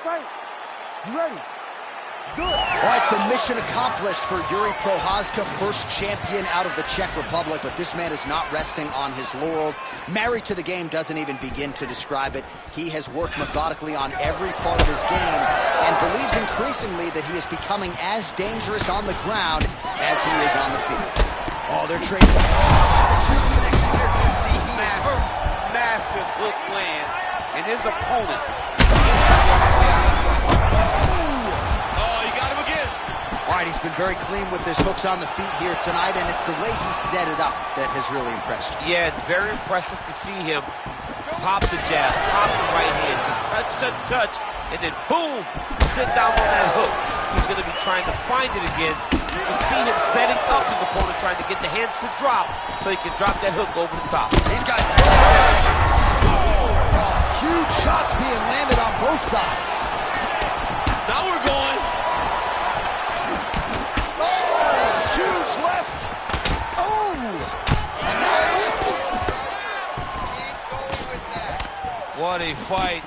fight. You ready? Do it. All right, so mission accomplished for Yuri Prochazka, first champion out of the Czech Republic, but this man is not resting on his laurels. Married to the game doesn't even begin to describe it. He has worked methodically on every part of his game and believes increasingly that he is becoming as dangerous on the ground as he is on the field. Oh, they're trading. Massive hook lands, and his opponent. All right, he's been very clean with his hooks on the feet here tonight, and it's the way he set it up that has really impressed you. Yeah, it's very impressive to see him pop the jab, pop the right hand, just touch, and then boom, sit down on that hook. He's going to be trying to find it again. You can see him setting up his opponent, trying to get the hands to drop so he can drop that hook over the top. These guys throwing huge shots being landed on both sides. Now we're going. Huge left. Oh! Another left. Keep going with that. What a fight.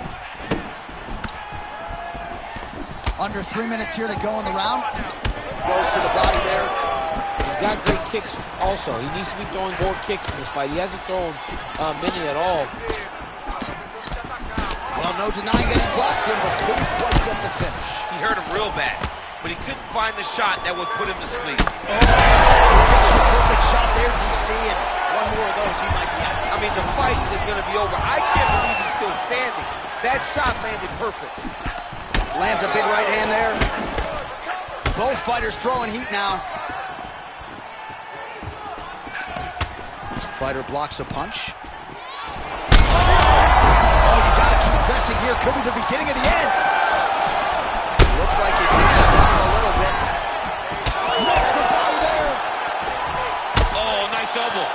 Under 3 minutes here to go in the round. Goes to the body there. He's got great kicks also. He needs to be throwing more kicks in this fight. He hasn't thrown many at all. Well, no denying that he blocked him, but couldn't quite get the finish. He hurt him real bad, but he couldn't find the shot that would put him to sleep. Oh, perfect shot there, DC, and one more of those, he might be out. I mean, the fight is going to be over. I can't believe he's still standing. That shot landed perfect. Lands a big right hand there. Both fighters throwing heat now. Fighter blocks a punch. Oh, you gotta keep pressing here. Could be the beginning of the end. Looked like it did start a little bit. Knocks the body there. Oh, nice elbow.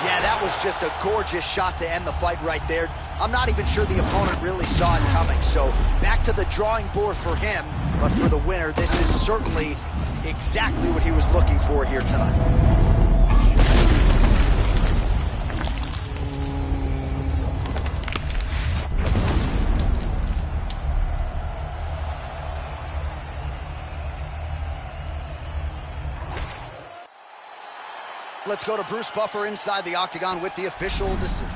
Yeah, that was just a gorgeous shot to end the fight right there. I'm not even sure the opponent really saw it coming. So back to the drawing board for him. But for the winner, this is certainly exactly what he was looking for here tonight. Let's go to Bruce Buffer inside the octagon with the official decision.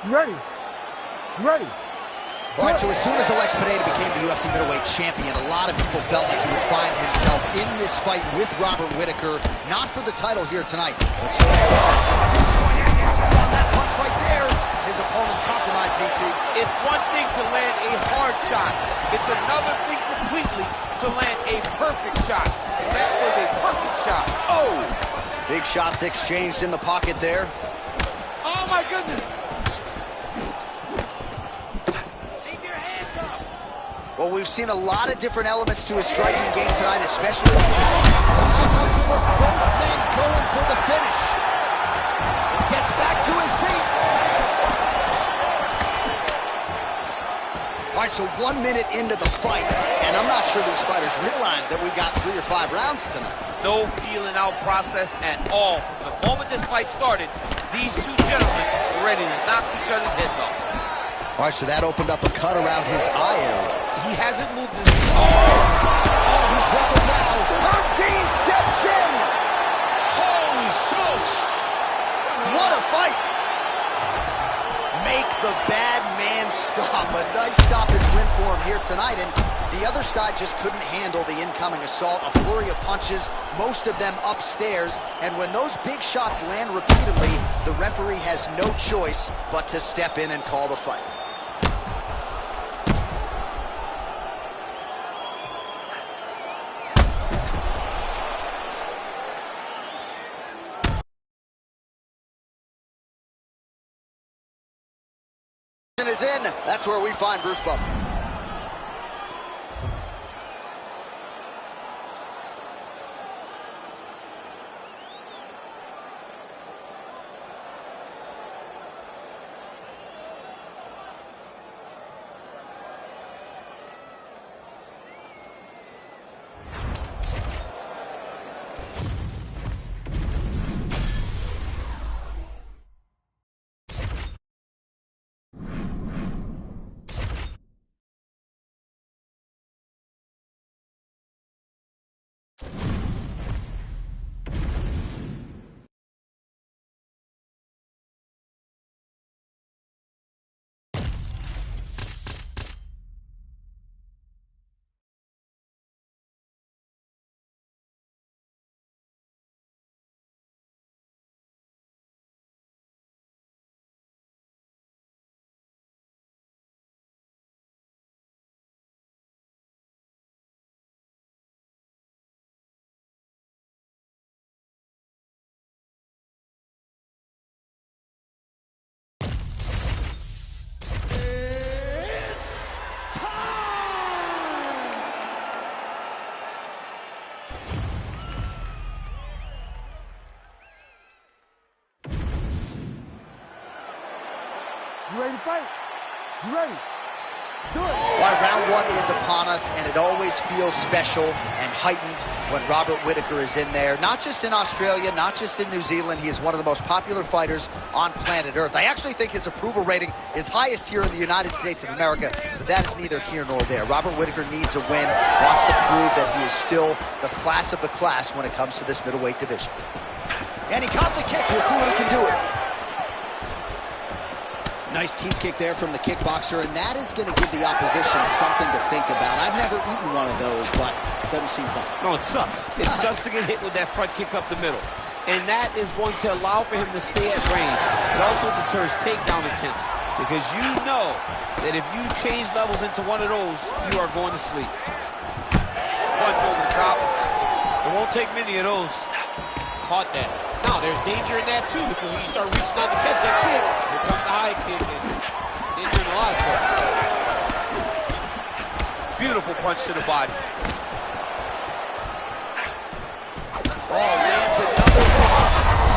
You ready? You ready? All right, so as soon as Alex Pineda became the UFC middleweight champion, a lot of people felt like he would find himself in this fight with Robert Whittaker, not for the title here tonight. But so on that punch right there, his opponent's compromised, DC. It's one thing to land a hard shot. It's another thing completely to land a perfect shot. And that was a perfect shot. Oh! Big shots exchanged in the pocket there. Oh, my goodness. Well, we've seen a lot of different elements to his striking game tonight, especially both men going for the finish. Gets back to his feet. All right, so 1 minute into the fight, and I'm not sure these fighters realize that we got 3 or 5 rounds tonight. No feeling out process at all. From the moment this fight started, these two gentlemen were ready to knock each other's heads off. All right, so that opened up a cut around his eye area. He hasn't moved his... Oh, he's leveled now. Herb Dean steps in. Holy smokes. What a fight. Make the bad man stop. A nice stoppage win for him here tonight. And the other side just couldn't handle the incoming assault. A flurry of punches, most of them upstairs. And when those big shots land repeatedly, the referee has no choice but to step in and call the fight. that's where we find Bruce Buffer. You ready to fight? You ready? Do it. All right, round one is upon us, and it always feels special and heightened when Robert Whittaker is in there. Not just in Australia, not just in New Zealand. He is one of the most popular fighters on planet Earth. I actually think his approval rating is highest here in the United States of America, but that is neither here nor there. Robert Whittaker needs a win, wants to prove that he is still the class of the class when it comes to this middleweight division. And he caught the kick. We'll see what he can do with it. Nice teep kick there from the kickboxer, and that is going to give the opposition something to think about. I've never eaten one of those, but it doesn't seem fun. No, it sucks. It sucks to get hit with that front kick up the middle. And that is going to allow for him to stay at range. It also deters takedown attempts, because you know that if you change levels into one of those, you are going to sleep. Punch over the top. It won't take many of those. Caught that. Now, there's danger in that, too, because when you start reaching out to catch that kick, here comes the high kick, and then you're in a lot of trouble. Beautiful punch to the body. Oh, lands another one.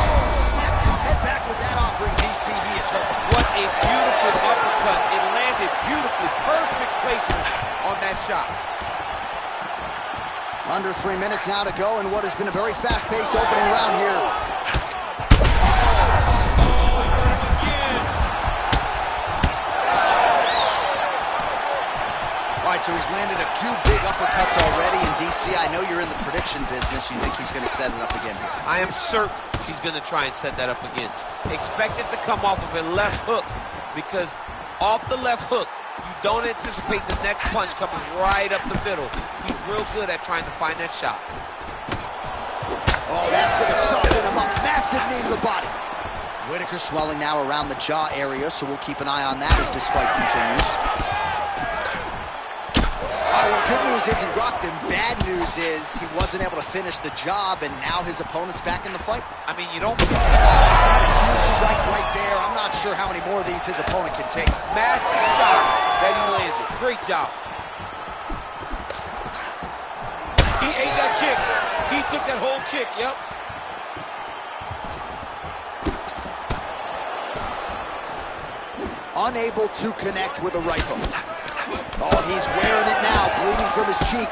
Oh, snapped his head back with that offering. DC, he is hurt. What a beautiful uppercut. It landed beautifully. Perfect placement on that shot. Under 3 minutes now to go in what has been a very fast-paced opening round here. All right, so he's landed a few big uppercuts already. And DC, I know you're in the prediction business. You think he's going to set it up again here? I am certain he's going to try and set that up again. Expect it to come off of a left hook, because off the left hook, you don't anticipate the next punch coming right up the middle. He's real good at trying to find that shot. Oh, that's going to soften him up. Massive knee to the body. Whittaker swelling now around the jaw area, so we'll keep an eye on that as this fight continues. All right, well, good news is he rocked him. Bad news is he wasn't able to finish the job, and now his opponent's back in the fight. I mean, you don't... He's had a huge strike right there. I'm not sure how many more of these his opponent can take. Massive shot that he landed. Great job. He ate that kick. He took that whole kick, yep. Unable to connect with a right hook. Oh, he's wearing it now, bleeding from his cheek.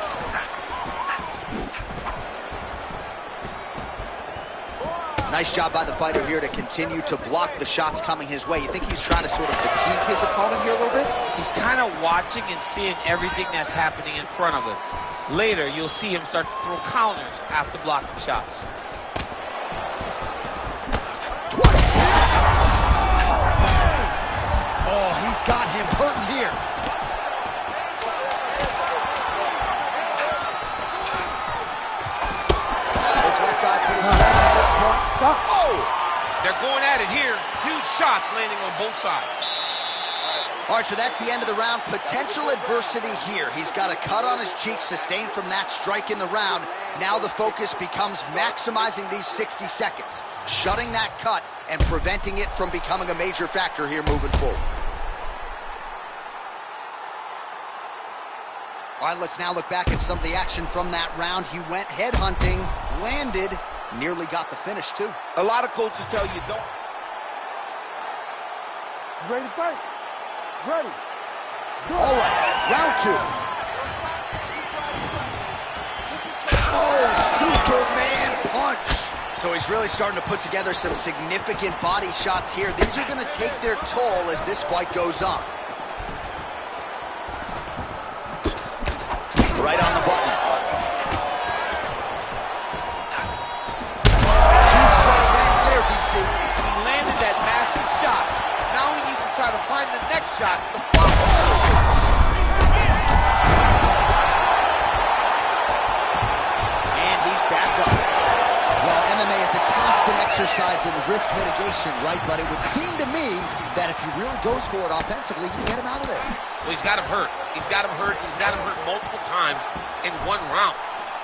Nice job by the fighter here to continue to block the shots coming his way. You think he's trying to sort of fatigue his opponent here a little bit? He's kind of watching and seeing everything that's happening in front of him. Later, you'll see him start to throw counters after blocking shots. Oh, he's got him hurting here. His left eye pretty swollen at this point. Oh! They're going at it here. Huge shots landing on both sides. All right, so that's the end of the round. Potential adversity here. He's got a cut on his cheek sustained from that strike in the round. Now the focus becomes maximizing these 60 seconds, shutting that cut and preventing it from becoming a major factor here moving forward. All right, let's now look back at some of the action from that round. He went headhunting, landed, nearly got the finish, too. A lot of coaches tell you don't. You ready to fight? Ready. Go. All right, round 2. Oh, Superman punch. So he's really starting to put together some significant body shots here. These are going to take their toll as this fight goes on. Right on the button. Huge straight lands there, DC. He landed that massive shot. Now he needs to try to find the next shot to follow. And he's back up. Well, MMA is a constant exercise in risk mitigation, right? But it would seem to me that if he really goes for it offensively, you can get him out of there. Well, he's got him hurt. He's got him hurt. He's got him hurt multiple times in one round.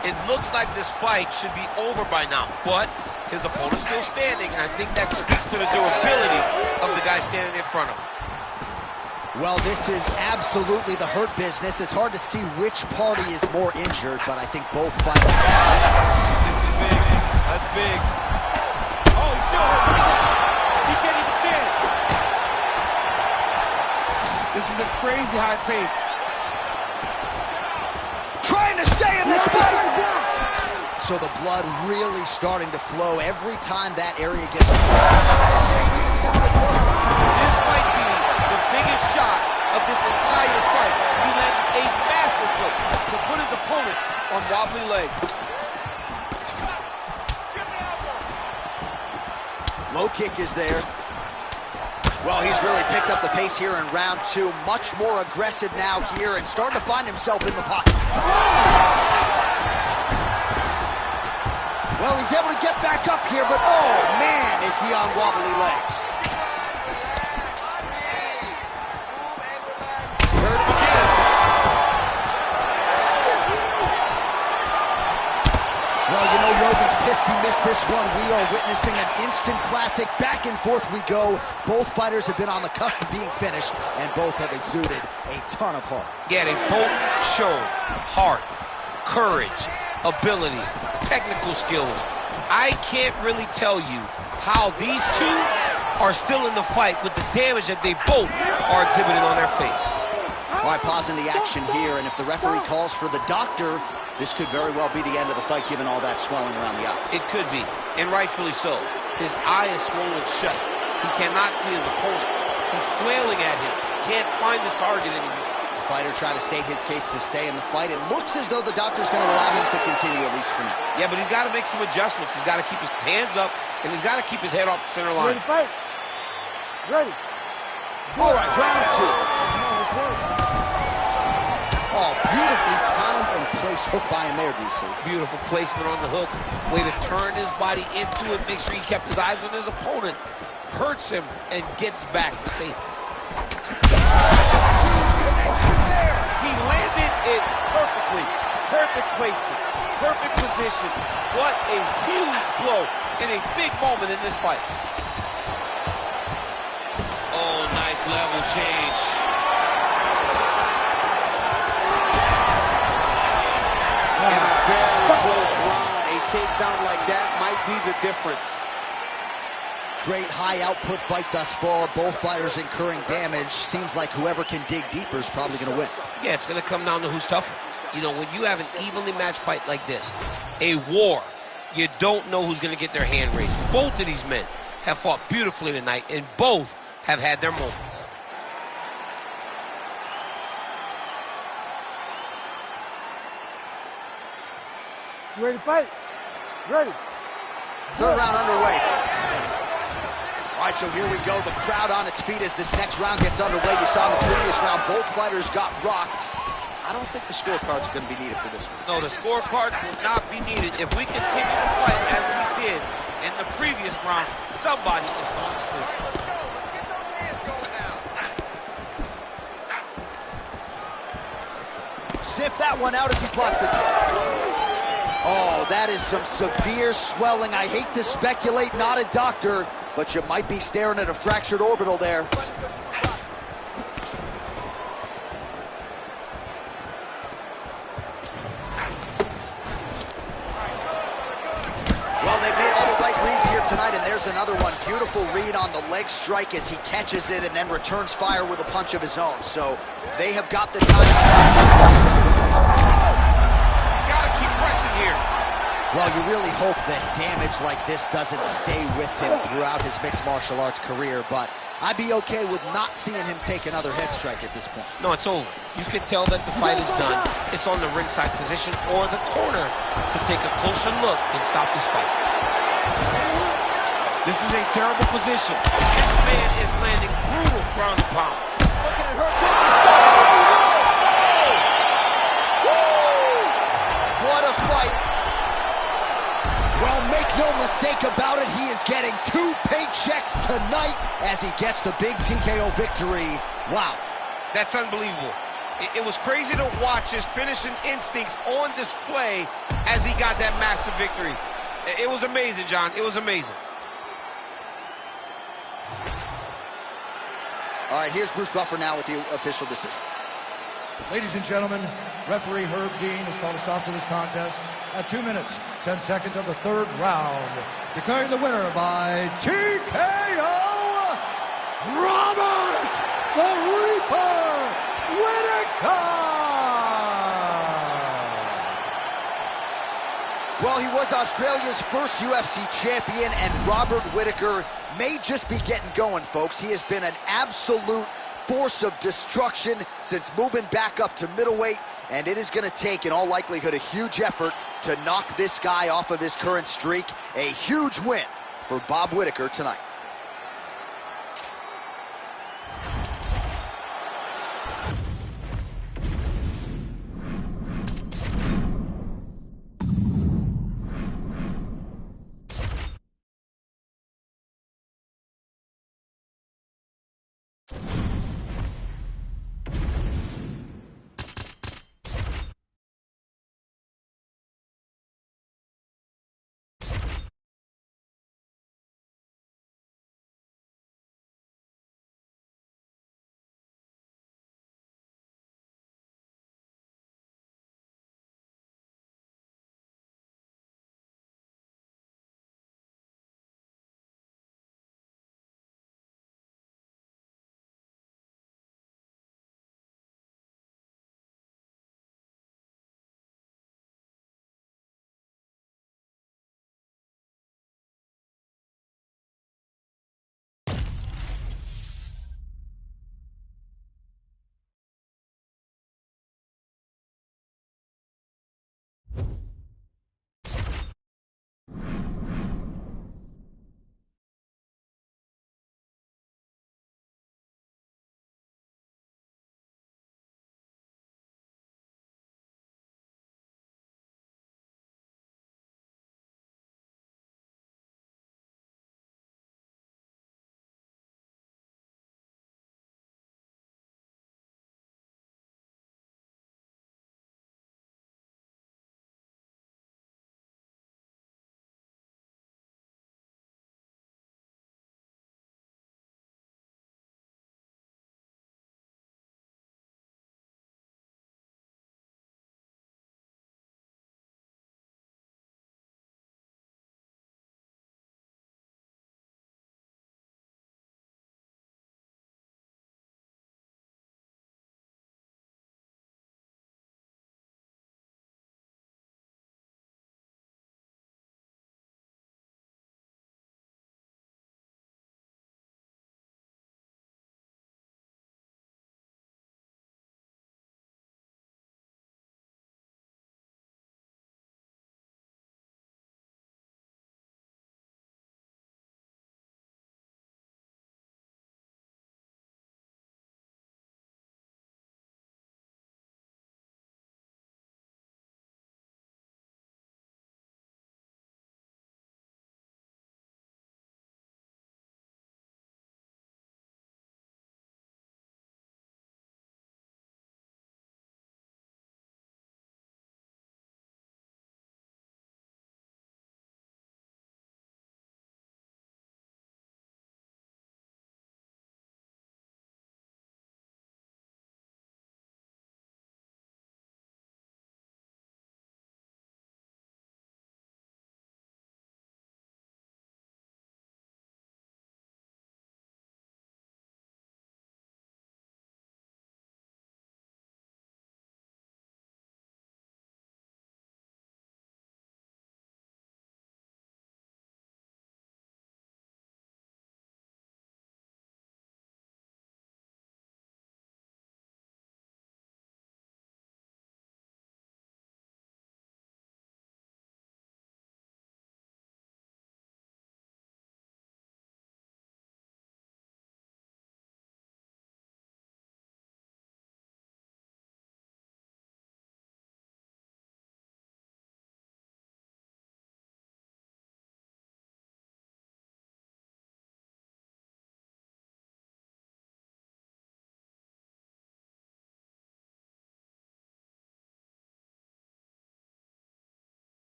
It looks like this fight should be over by now, but his opponent's still standing, and I think that speaks to the durability of the guy standing in front of him. Well, this is absolutely the hurt business. It's hard to see which party is more injured, but I think both fighters. This is big. That's big. Oh, he's still hurt. He can't even stand. This is a crazy high pace. Trying to stay in this fight. So the blood really starting to flow every time that area gets. This might be the biggest shot of this entire fight. He landed a massive hook to put his opponent on wobbly legs. Low kick is there. Well, he's really picked up the pace here in round 2. Much more aggressive now here and starting to find himself in the pocket. Well, he's able to get back up here, but oh man, is he on wobbly legs. Hurt him again. Well, you know, Rogan's pissed he missed this one. We are witnessing an instant classic. Back and forth we go. Both fighters have been on the cusp of being finished, and both have exuded a ton of heart. Yeah, they both showed heart, courage, ability, technical skills. I can't really tell you how these two are still in the fight with the damage that they both are exhibiting on their face. All right, pausing the action here, and if the referee calls for the doctor, this could very well be the end of the fight, given all that swelling around the eye. It could be, and rightfully so. His eye is swollen shut. He cannot see his opponent. He's flailing at him. Can't find his target anymore. The fighter trying to state his case to stay in the fight. It looks as though the doctor's going to allow him to continue, at least for now. Yeah, but he's got to make some adjustments. He's got to keep his hands up, and he's got to keep his head off the center You line. ready to fight? Ready. All right, round 2. Oh, beautifully timed and placed hook by him there, DC. Beautiful placement on the hook. Way to turn his body into it. Make sure he kept his eyes on his opponent. Hurts him and gets back to safety. He landed it perfectly. Perfect placement. Perfect position. What a huge blow in a big moment in this fight. Oh, nice level change. In a very close round, a takedown like that might be the difference. Great high output fight thus far. Both fighters incurring damage. Seems like whoever can dig deeper is probably going to win. Yeah, it's going to come down to who's tougher. You know, when you have an evenly matched fight like this, a war, you don't know who's going to get their hand raised. Both of these men have fought beautifully tonight, and both have had their moments. You ready to fight? Ready. Third round underway. All right, so here we go. The crowd on its feet as this next round gets underway. You saw in the previous round, both fighters got rocked. I don't think the scorecards are going to be needed for this one. No, the scorecards will not be needed. If we continue to fight as we did in the previous round, somebody is going to sleep. Sniff that one out as he blocks the kick. Oh, that is some severe swelling. I hate to speculate, not a doctor, but you might be staring at a fractured orbital there. tonight, and there's another one. Beautiful read on the leg strike as he catches it and then returns fire with a punch of his own. So they have got the time. He's got to keep pressing here. Well, you really hope that damage like this doesn't stay with him throughout his mixed martial arts career, but I'd be okay with not seeing him take another head strike at this point. No, it's over. You can tell that the fight is done. It's on the ringside position or the corner to take a closer look and stop this fight. This is a terrible position. This man is landing brutal ground and pound. Looking at her getting started. What a fight. Well, make no mistake about it, he is getting 2 paychecks tonight as he gets the big TKO victory. Wow. That's unbelievable. It was crazy to watch his finishing instincts on display as he got that massive victory. It was amazing, John. It was amazing. All right, here's Bruce Buffer now with the official decision. Ladies and gentlemen, referee Herb Dean has called a stop to this contest at 2 minutes, 10 seconds of the 3rd round. Declaring the winner by TKO, Robert the Reaper Whittaker! Well, he was Australia's first UFC champion, and Robert Whittaker may just be getting going, folks. He has been an absolute force of destruction since moving back up to middleweight, and it is going to take, in all likelihood, a huge effort to knock this guy off of his current streak. A huge win for Bob Whittaker tonight.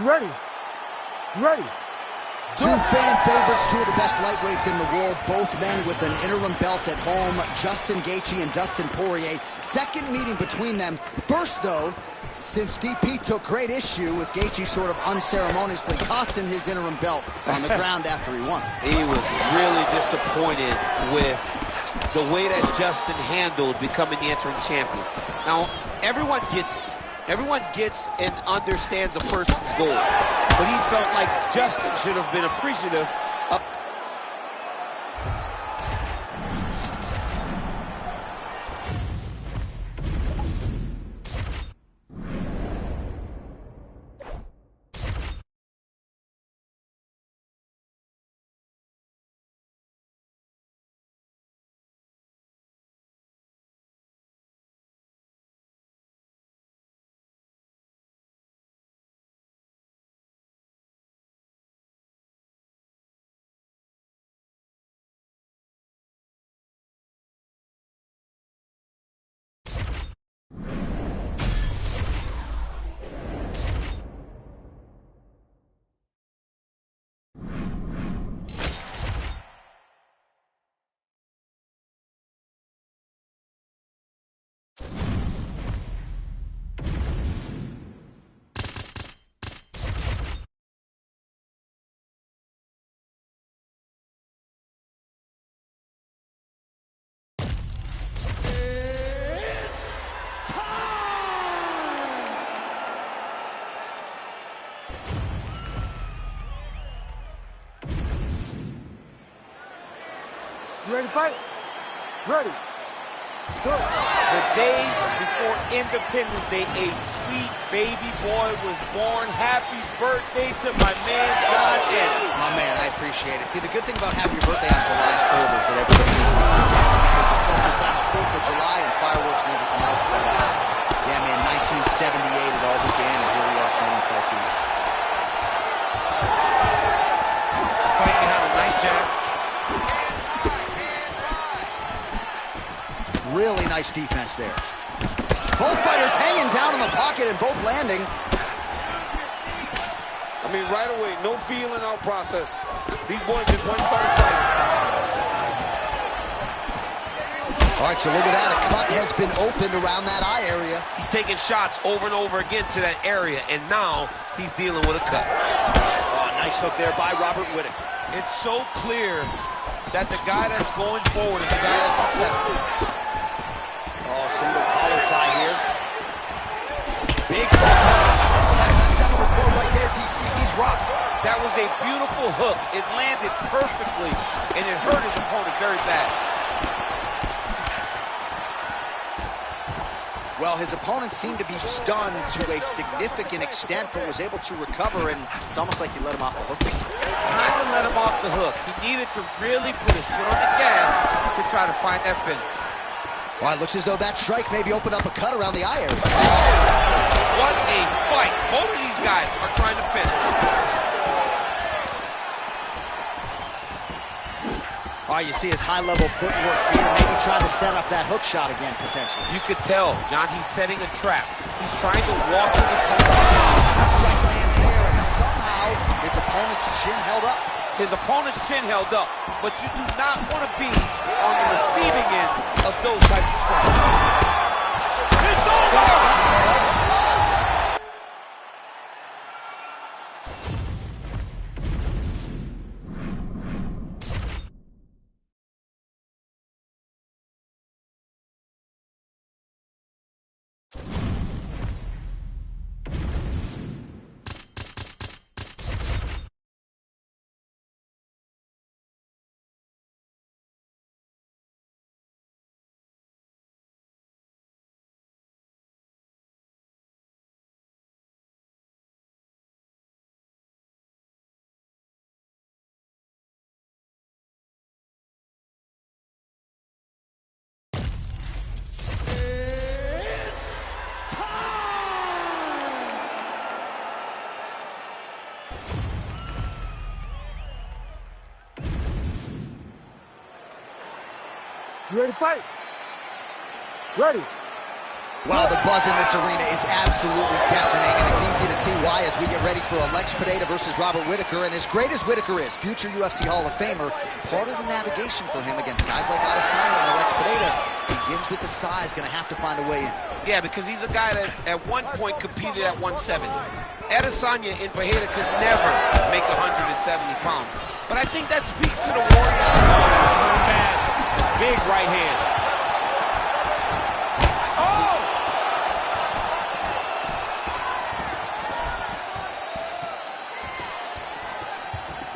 You ready? You ready? Two fan favorites, two of the best lightweights in the world, both men with an interim belt at home, Justin Gaethje and Dustin Poirier. Second meeting between them. First, though, since DP took great issue with Gaethje sort of unceremoniously tossing his interim belt on the ground after he won. He was really disappointed with the way that Justin handled becoming the interim champion. Now, everyone gets and understands a person's goals, but he felt like Justin should have been appreciative of You ready to fight? Ready. Let's go. the day before Independence Day. A sweet baby boy was born. Happy birthday to my man, John Ennis. My man, I appreciate it. See, the good thing about happy birthday on July 3rd is that everybody usually forgets because we're focused on the 4th of July and fireworks and everything else. But, yeah, man, 1978 it all began, and here we are playing fights weeks. Fight behind a nice jab. Really nice defense there. Both fighters hanging down in the pocket and both landing. I mean, right away, no feeling or process. These boys just went started fighting. All right, so look at that. A cut has been opened around that eye area. He's taking shots over and over again to that area, and now he's dealing with a cut. Oh, nice hook there by Robert Whittaker. It's so clear that the guy that's going forward is the guy that's successful. Oh, single collar tie here. Big hook. Oh, that's a central blow right there, DC. He's rocked. That was a beautiful hook. It landed perfectly, and it hurt his opponent very bad. Well, his opponent seemed to be stunned to a significant extent, but was able to recover, and it's almost like he let him off the hook. Kind of let him off the hook. He needed to really put his foot on the gas to try to find that finish. Well, it looks as though that strike maybe opened up a cut around the eye area. What a fight. Both of these guys are trying to finish. All right, you see his high-level footwork here, maybe trying to set up that hook shot again, potentially. You could tell, John, he's setting a trap. He's trying to walk his opponent. Strike lands there, and somehow his opponent's chin held up. His opponent's chin held up, but you do not want to be on the receiving end of those types of strikes. It's over! You ready to fight? Ready. Well, the buzz in this arena is absolutely deafening, and it's easy to see why as we get ready for Alex Pineda versus Robert Whitaker. And as great as Whitaker is, future UFC Hall of Famer, part of the navigation for him against guys like Adesanya and Alex Pineda begins with the size, going to have to find a way in. Yeah, because he's a guy that at one point competed at 170. Adesanya and Pineda could never make 170 pounds. But I think that speaks to the Warriors. Bad. Big right hand.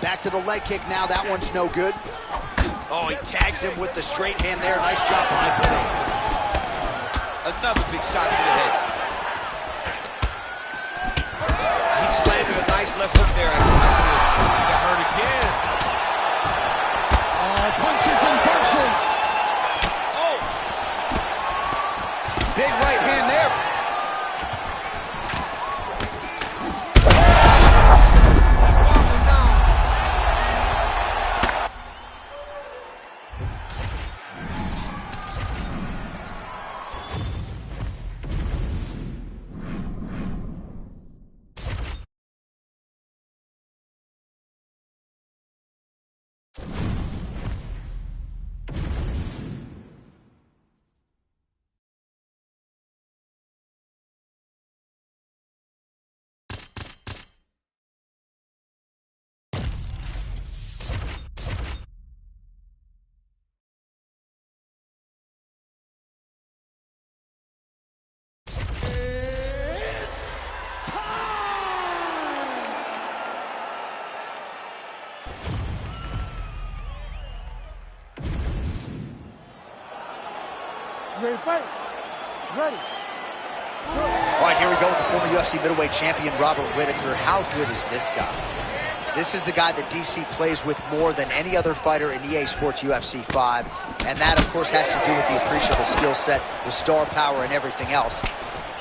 Back to the leg kick now. That one's no good. Oh, he tags him with the straight hand there. Nice job by Pineda. Another big shot to the head. He just landed a nice left hook there. He got hurt again. Oh, punches and punches. Oh! Big right hand there. Ready to fight? Ready. All right, here we go with the former UFC middleweight champion, Robert Whitaker. How good is this guy? This is the guy that DC plays with more than any other fighter in EA Sports UFC 5. And that, of course, has to do with the appreciable skill set, the star power, and everything else.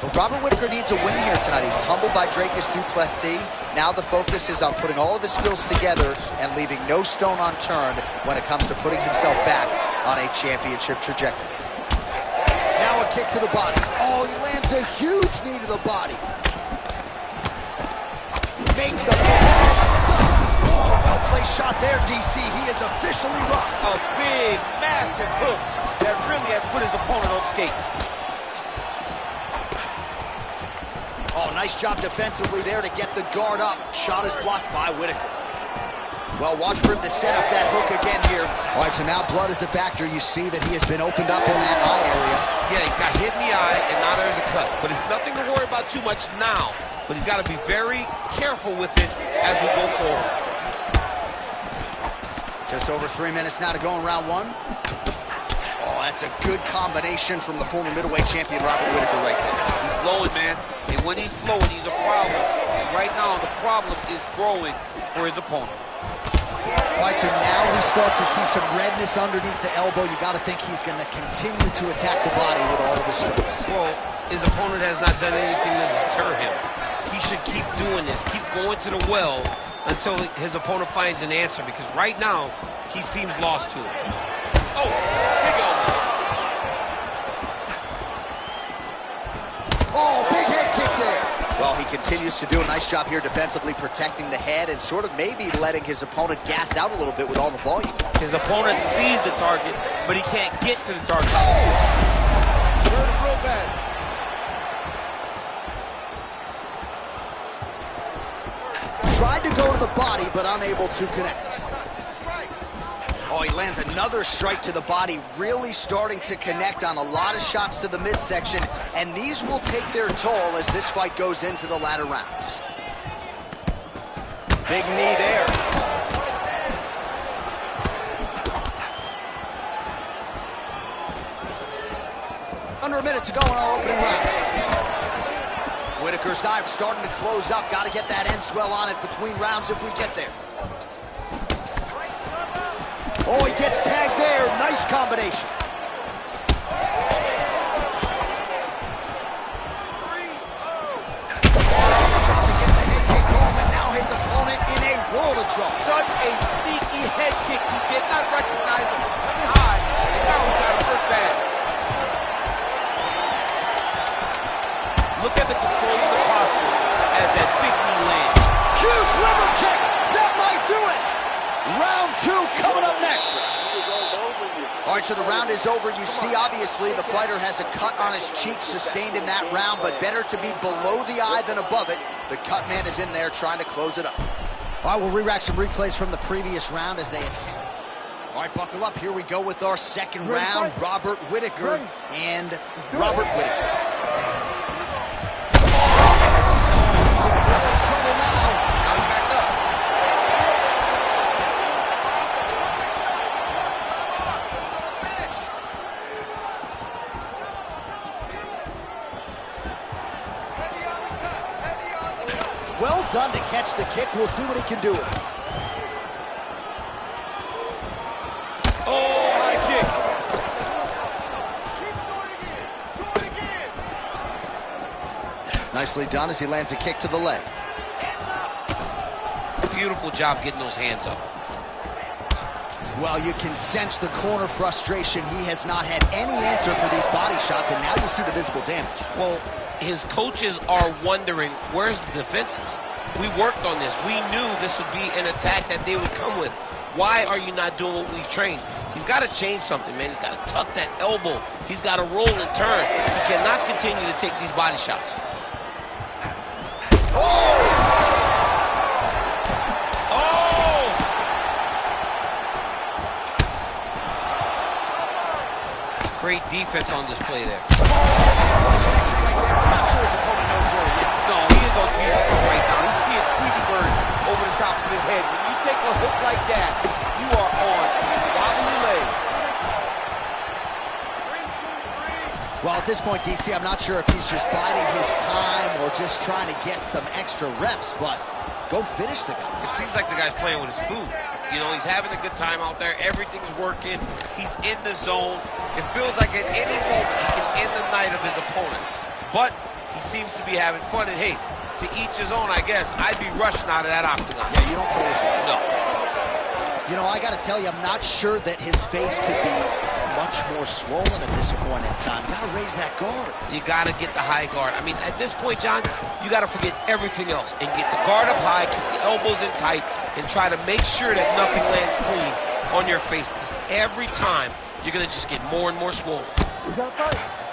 But Robert Whitaker needs a win here tonight. He was humbled by Dricus du Plessis. Now the focus is on putting all of his skills together and leaving no stone unturned when it comes to putting himself back on a championship trajectory. Now a kick to the body. Oh, he lands a huge knee to the body. Make the well-placed shot there, DC. He is officially rocked. A big, massive hook that really has put his opponent on skates. Oh, nice job defensively there to get the guard up. Shot is blocked by Whitaker. Well, watch for him to set up that hook again here. All right, so now blood is a factor. You see that he has been opened up in that eye area. Yeah, he got hit in the eye, and now there's a cut. But it's nothing to worry about too much now. But he's got to be very careful with it as we go forward. Just over 3 minutes now to go in round one. Oh, that's a good combination from the former middleweight champion, Robert Whitaker, right there. He's flowing, man. And when he's flowing, he's a problem. And right now, the problem is growing for his opponent. All right, so now we start to see some redness underneath the elbow. You got to think he's going to continue to attack the body with all of his strikes. Well, his opponent has not done anything to deter him. He should keep doing this, keep going to the well until his opponent finds an answer, because right now, he seems lost to it. Oh, big elbow. Oh, big head kick there. Well, he continues to do a nice job here defensively, protecting the head and sort of maybe letting his opponent gas out a little bit with all the volume. His opponent sees the target, but he can't get to the target. Oh! Hurt him real bad. Tried to go to the body, but unable to connect. Oh, he lands another strike to the body, really starting to connect on a lot of shots to the midsection, and these will take their toll as this fight goes into the latter rounds. Big knee there. Under a minute to go in our opening round. Whitaker's eye starting to close up. Got to get that end swell on it between rounds if we get there. Oh, he gets tagged there. Nice combination. Trying to get the head kick home, and now his opponent in a world of trouble. Such a sneaky head kick. He did not recognize it was coming high, and now he's got to hurt bad. coming up next. All right, so the round is over. You see, obviously, the fighter has a cut on his cheek sustained in that round, but better to be below the eye than above it. The cut man is in there trying to close it up. All right, we'll re-rack some replays from the previous round as they attempt. All right, buckle up. Here we go with our second round. Robert Whitaker and Robert Whitaker. He's in real trouble now. Now he's back up. Well done to catch the kick. We'll see what he can do with it. Oh, high kick. Nicely done as he lands a kick to the leg. Beautiful job getting those hands up. Well, you can sense the corner frustration. He has not had any answer for these body shots, and now you see the visible damage. Well, his coaches are wondering, where's the defenses? We worked on this. We knew this would be an attack that they would come with. Why are you not doing what we've trained? He's got to change something, man. He's got to tuck that elbow. He's got to roll and turn. He cannot continue to take these body shots. Great defense on display there. I'm not sure his opponent knows where he is. No, he is on beach right now. He's seeing Tweety Bird over the top of his head. When you take a hook like that, you are on wobbly legs. Well, at this point, DC, I'm not sure if he's just biding his time or just trying to get some extra reps, but go finish the guy. It seems like the guy's playing with his food. You know, he's having a good time out there. Everything's working. He's in the zone. It feels like at any moment he can end the night of his opponent. But he seems to be having fun. And hey, to each his own, I guess. I'd be rushing out of that octagon. Yeah, you don't play with it. No. You know, I got to tell you, I'm not sure that his face could be much more swollen at this point in time. Got to raise that guard. You got to get the high guard. I mean, at this point, John, you got to forget everything else and get the guard up high, keep the elbows in tight, and try to make sure that nothing lands clean on your face. Because every time, you're going to just get more and more swollen.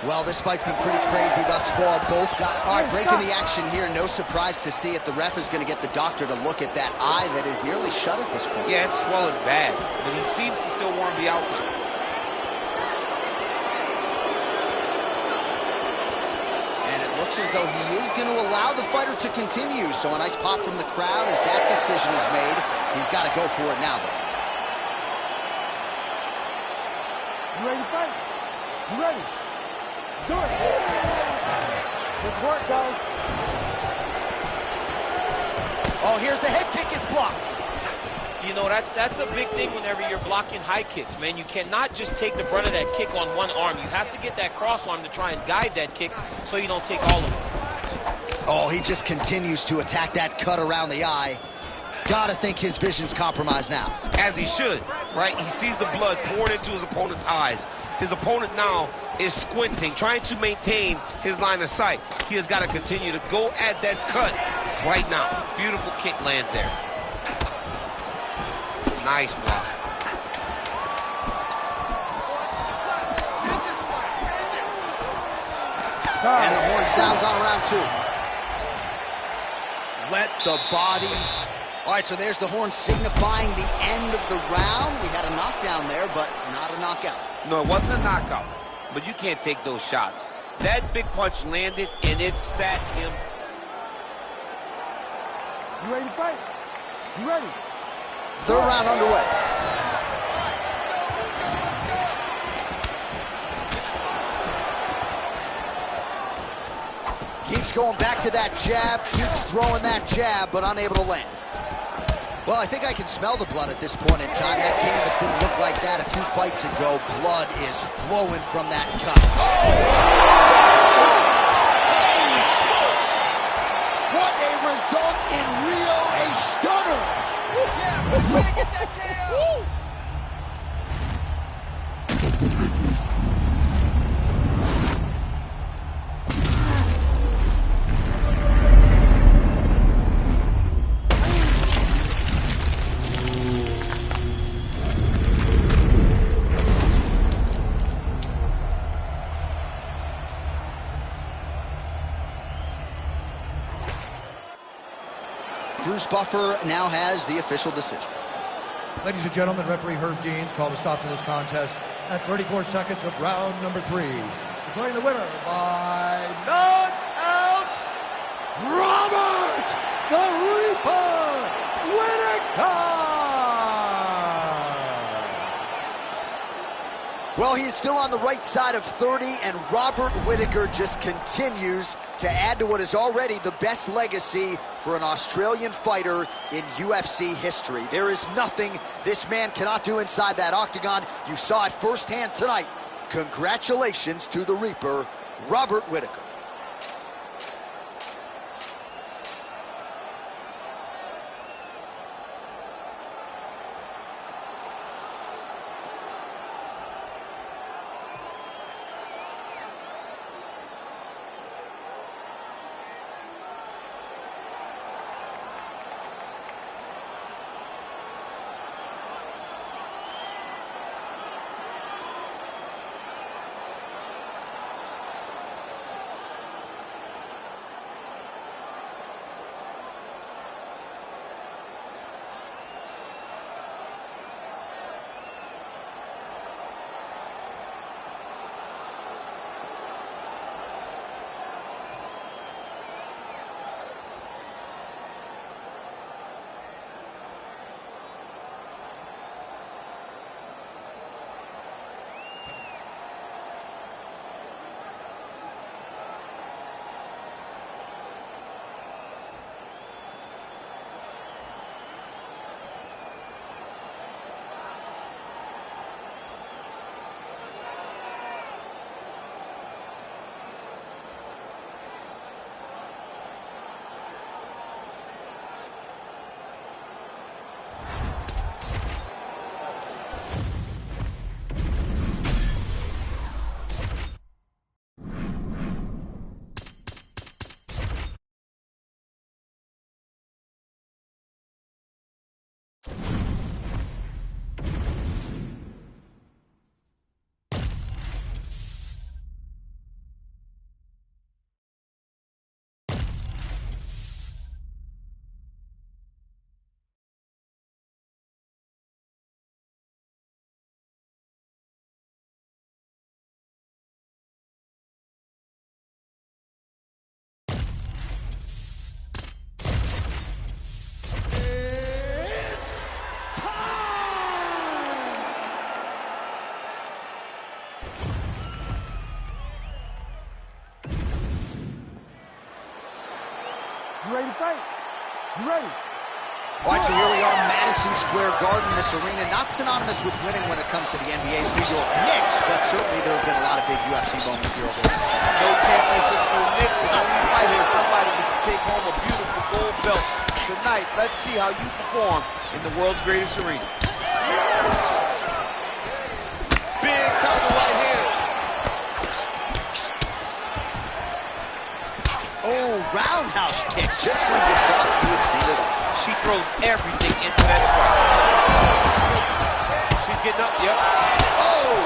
Well, this fight's been pretty crazy thus far. Both got... All right, breaking the action here. No surprise to see it. The ref is going to get the doctor to look at that eye that is nearly shut at this point. Yeah, it's swelling bad, but he seems to still want to be out there. And it looks as though he is going to allow the fighter to continue. So a nice pop from the crowd as that decision is made. He's got to go for it now, though. You ready to fight? You ready? Do it. Good work, guys. Oh, here's the head kick. It's blocked. You know, that's a big thing whenever you're blocking high kicks, man. You cannot just take the brunt of that kick on one arm. You have to get that cross arm to try and guide that kick so you don't take all of it. Oh, he just continues to attack that cut around the eye. Gotta think his vision's compromised now. As he should, right? He sees the blood pouring into his opponent's eyes. His opponent now is squinting, trying to maintain his line of sight. He has got to continue to go at that cut right now. Beautiful kick lands there. Nice block. And the horn sounds on round two. Let the bodies... All right, so there's the horn signifying the end of the round. We had a knockdown there, but not a knockout. No, it wasn't a knockout, but you can't take those shots. That big punch landed, and it sat him. You ready to fight? You ready? Third round underway. Keeps going back to that jab, keeps throwing that jab, but unable to land. Well, I think I can smell the blood at this point in time. That canvas didn't look like that a few fights ago. Blood is flowing from that cut. Holy smokes! What a result in Rio, a stunner! Yeah, way to get that KO! Bruce Buffer now has the official decision. Ladies and gentlemen, referee Herb Deans called a stop to this contest at 34 seconds of round number 3. Declaring the winner by knockout, Robert the Reaper Whittaker! Well, he's still on the right side of 30, and Robert Whittaker just continues to add to what is already the best legacy for an Australian fighter in UFC history. There is nothing this man cannot do inside that octagon. You saw it firsthand tonight. Congratulations to the Reaper, Robert Whittaker. You ready to fight? You ready? All right, so here we are, Madison Square Garden. This arena not synonymous with winning when it comes to the NBA's New York Knicks, but certainly there have been a lot of big UFC moments here over the last few years. No championship for the Knicks, but when we fight here, somebody gets to take home a beautiful gold belt. Tonight, let's see how you perform in the world's greatest arena. Big counter right hand. Oh, roundhouse kick, just when you thought you had seen it all. She throws everything into that fight. She's getting up, yep. Oh,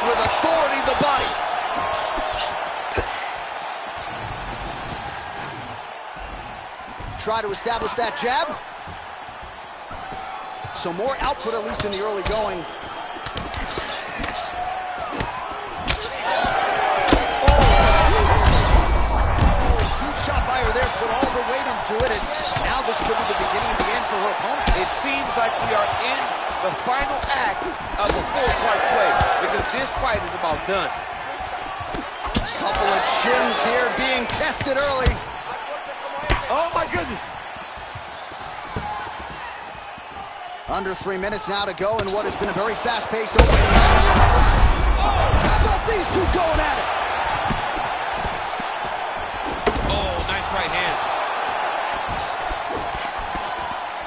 with authority to the body. Try to establish that jab. So more output, at least in the early going. Shot by her there, put all of her weight into it, and now this could be the beginning of the end for her opponent. It seems like we are in the final act of a full-card play because this fight is about done. Couple of chins here being tested early. Oh my goodness. Under 3 minutes now to go in what has been a very fast-paced opening match. How about these two going at it? Right hand.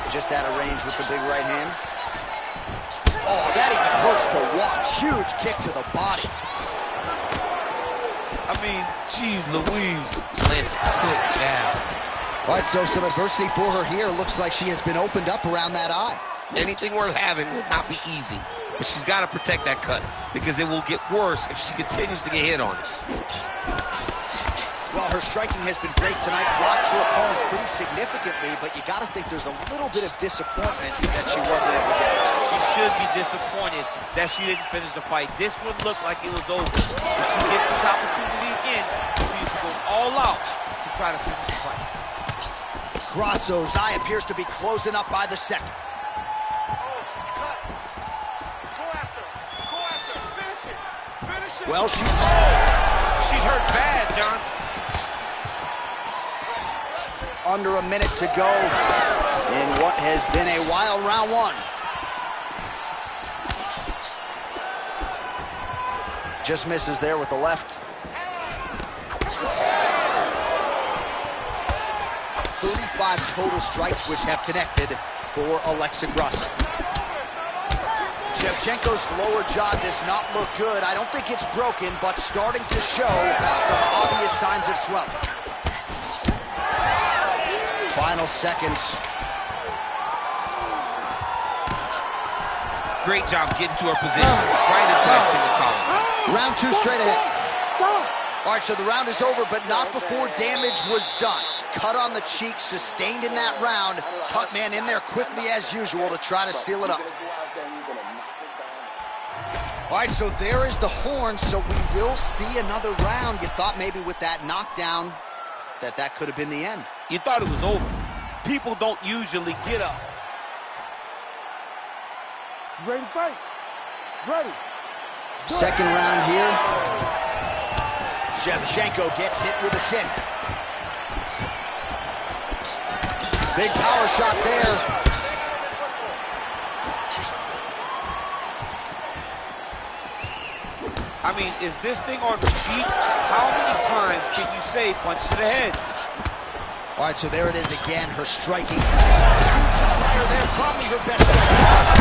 Just out of range with the big right hand. Oh, that even hurts to watch. Huge kick to the body. I mean, geez Louise. Lands a quick jab. All right, so some adversity for her here. Looks like she has been opened up around that eye. Anything worth having will not be easy. But she's got to protect that cut because it will get worse if she continues to get hit on it. Well, her striking has been great tonight, blocked her opponent pretty significantly, but you got to think there's a little bit of disappointment that she wasn't able to get it. She should be disappointed that she didn't finish the fight. This one looked like it was over. If she gets this opportunity again, she needs to go all out to try to finish the fight. Grasso's eye appears to be closing up by the second. Oh, she's cut. Go after her. Go after her. Finish it. Finish it. Well, She's hurt bad, John. under a minute to go in what has been a wild round one. Just misses there with the left. 35 total strikes which have connected for Alexa Grasso. Shevchenko's lower jaw does not look good. I don't think it's broken, but starting to show some obvious signs of swelling. Final seconds. Great job getting to her position, right into that single column. Round two straight ahead. All right, so the round is over, but not before damage was done. Cut on the cheek, sustained in that round. Cutman in there quickly as usual to try to seal it up. All right, so there is the horn, so we will see another round. You thought maybe with that knockdown that could have been the end. You thought it was over. People don't usually get up. You ready to fight? Ready. Second round here. Shevchenko gets hit with a kick. Big power shot there. I mean, is this thing on repeat? How many times can you say punch to the head? All right, so there it is again, her striking. Shoots on fire there, probably her best striking.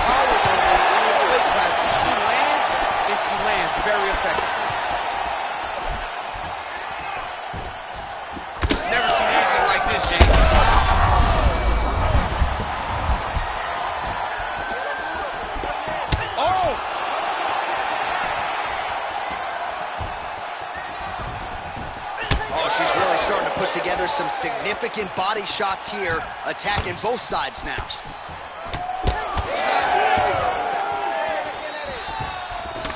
Power in the weight class. She lands, and she lands very effectively. Never seen anything like this, James. She's really starting to put together some significant body shots here, attacking both sides now.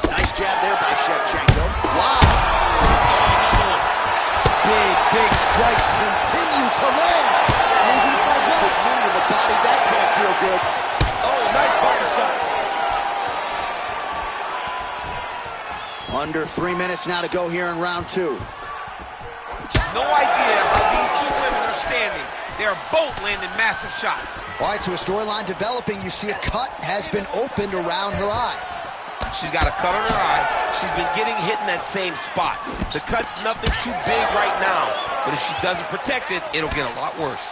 Nice jab there by Shevchenko. Wow. Big strikes continue to land. Massive knee to the body, that can't feel good. Oh, nice body shot. Under 3 minutes now to go here in round two. No idea how these two women are standing. They're both landing massive shots. All right, so a storyline developing. You see a cut has been opened around her eye. She's got a cut on her eye. She's been getting hit in that same spot. The cut's nothing too big right now, but if she doesn't protect it, it'll get a lot worse.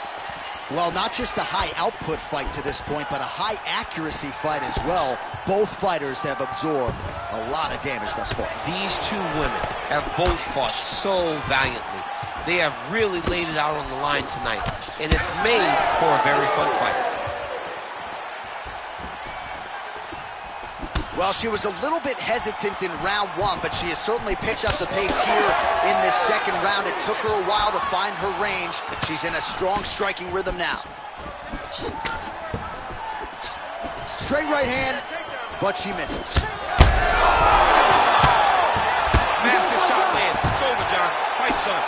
Well, not just a high output fight to this point, but a high accuracy fight as well. Both fighters have absorbed a lot of damage thus far. These two women have both fought so valiantly. They have really laid it out on the line tonight, and it's made for a very fun fight. Well, she was a little bit hesitant in round one, but she has certainly picked up the pace here in this second round. It took her a while to find her range. She's in a strong striking rhythm now. Straight right hand, but she misses. Massive shot lands. It's over, John. Fight's done.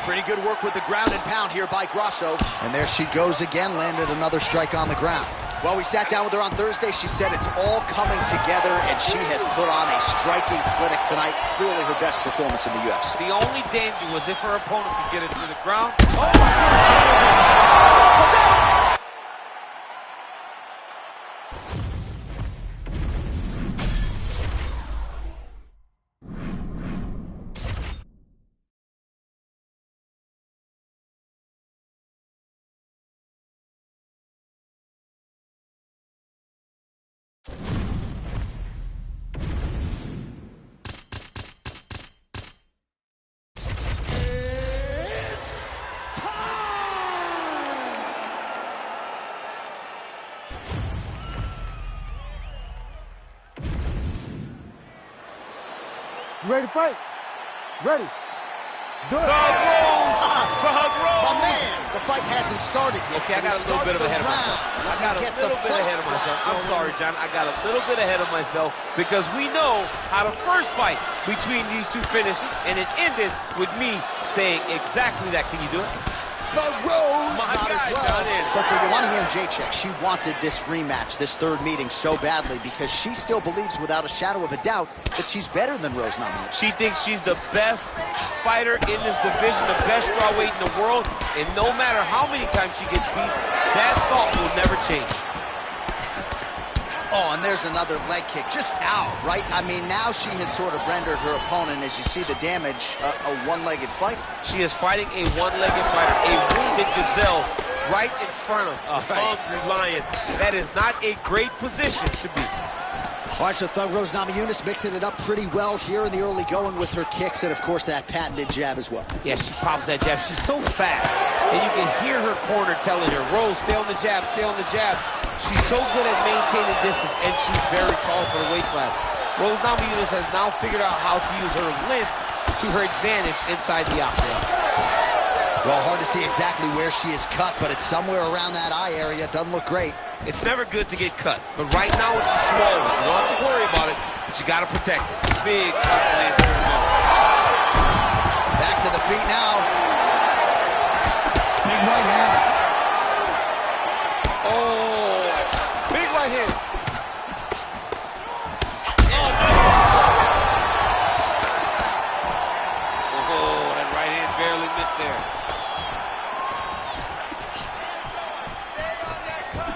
Pretty good work with the ground and pound here by Grasso. And there she goes again, landed another strike on the ground. Well, we sat down with her on Thursday. She said it's all coming together, and she has put on a striking clinic tonight. Clearly her best performance in the UFC. The only danger was if her opponent could get her to the ground. You ready to fight? Ready. Let's do it. My man, the fight hasn't started yet. Okay, I got a little bit ahead of myself. I got a little bit ahead of myself. I'm sorry, John. I got a little bit ahead of myself because we know how the first fight between these two finished, and it ended with me saying exactly that. Can you do it? The Rose, My not guy, as well. John is. But for Joanna Jędrzejczyk, she wanted this rematch, this third meeting, so badly because she still believes without a shadow of a doubt that she's better than Rose Namajunas. She thinks she's the best fighter in this division, the best strawweight in the world, and no matter how many times she gets beat, that thought will never change. Oh, and there's another leg kick. Just out, right? I mean, now she has sort of rendered her opponent, as you see the damage, a one-legged fighter. She is fighting a one-legged fighter, a wounded gazelle right in front of a hungry lion. That is not a great position to be. All right, so Thug Rose Namajunas mixing it up pretty well here in the early going with her kicks and, of course, that patented jab as well. Yeah, she pops that jab. She's so fast, and you can hear her corner telling her, Rose, stay on the jab, stay on the jab. She's so good at maintaining distance, and she's very tall for the weight class. Rose Namajunas has now figured out how to use her length to her advantage inside the octagon. Well, hard to see exactly where she is cut, but it's somewhere around that eye area. Doesn't look great. It's never good to get cut, but right now it's a small one. You don't have to worry about it, but you got to protect it. Big cuts land to the nose. Back to the feet now. Big right hand. Oh, big right hand. Oh, that right hand barely missed there.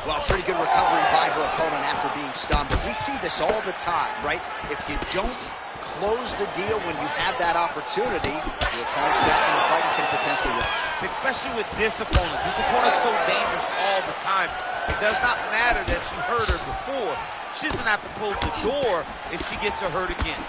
Well, pretty good recovery by her opponent after being stunned, but we see this all the time, right? If you don't close the deal when you have that opportunity, the opponent's back in the fight and can potentially win. Especially with this opponent. This opponent's so dangerous all the time. It does not matter that she hurt her before. She's going to have to close the door if she gets her hurt again.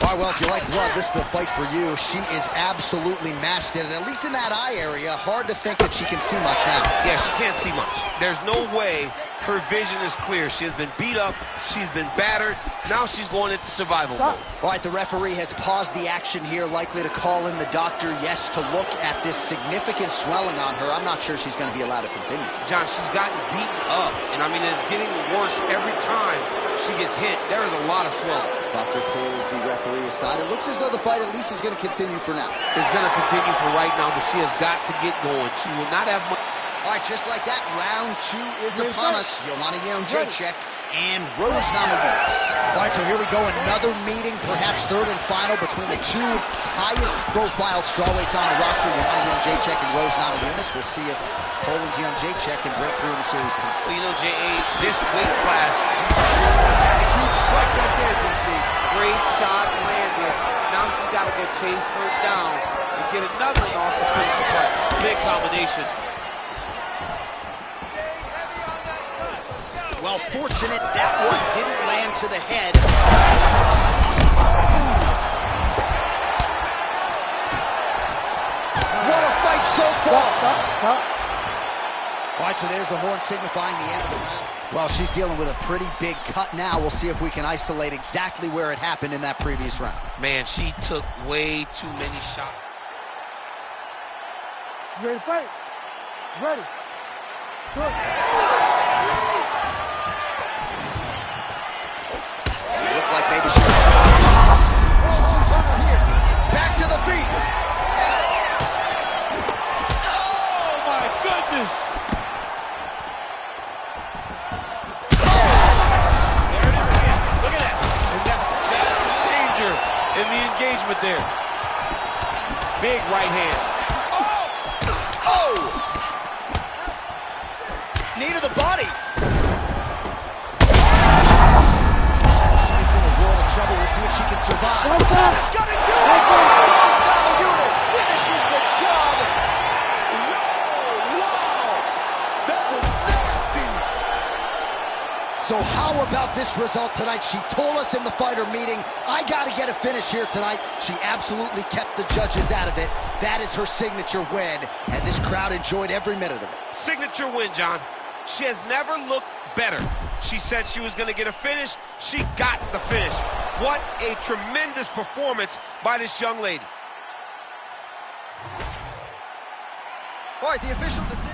All right, well, if you like blood, this is the fight for you. She is absolutely mashed in it, at least in that eye area. Hard to think that she can see much now. Yeah, she can't see much. There's no way her vision is clear. She has been beat up. She's been battered. Now she's going into survival mode. All right, the referee has paused the action here, likely to call in the doctor, yes, to look at this significant swelling on her. I'm not sure she's going to be allowed to continue. John, she's gotten beaten up, and I mean, it's getting worse every time she gets hit. There is a lot of swelling. Doctor pulls the referee aside. It looks as though the fight at least is going to continue for now. It's going to continue for right now, but she has got to get going. She will not have much. All right, just like that, round two is upon us. Joanna Jędrzejczyk and Rose Namajunas. All right, so here we go. Another meeting, perhaps third and final, between the two highest profile strawweights on the roster, Joanna Jędrzejczyk and Rose Namajunas. We'll see if Poland's Jędrzejczyk can break through in the series tonight. Well, you know, J.A., this weight class, Huge strike right there, DC. great shot landed. Now she's got to go chase her down and get another one off to finish the fight. Big combination. Well, fortunate that one didn't land to the head. What a fight so far. Stop. All right, so there's the horn signifying the end of the round. Well, she's dealing with a pretty big cut now. We'll see if we can isolate exactly where it happened in that previous round. Man, she took way too many shots. You ready to fight? Ready. Good. It looked like maybe she was... Oh, she's hurt here. Back to the feet. Oh, my goodness. Look at that. And that's the danger in the engagement there. Big right hand. Oh! Knee to the body. She is in a world of trouble. We'll see if she can survive. It's gonna do it! Rose Namajunas finishes the job. Wow. That was nasty. So how about this result tonight? She told us in the fighter meeting, I got to get a finish here tonight. She absolutely kept the judges out of it. That is her signature win, and this crowd enjoyed every minute of it. Signature win, John. She has never looked better. She said she was going to get a finish. She got the finish. What a tremendous performance by this young lady. All right, the official decision.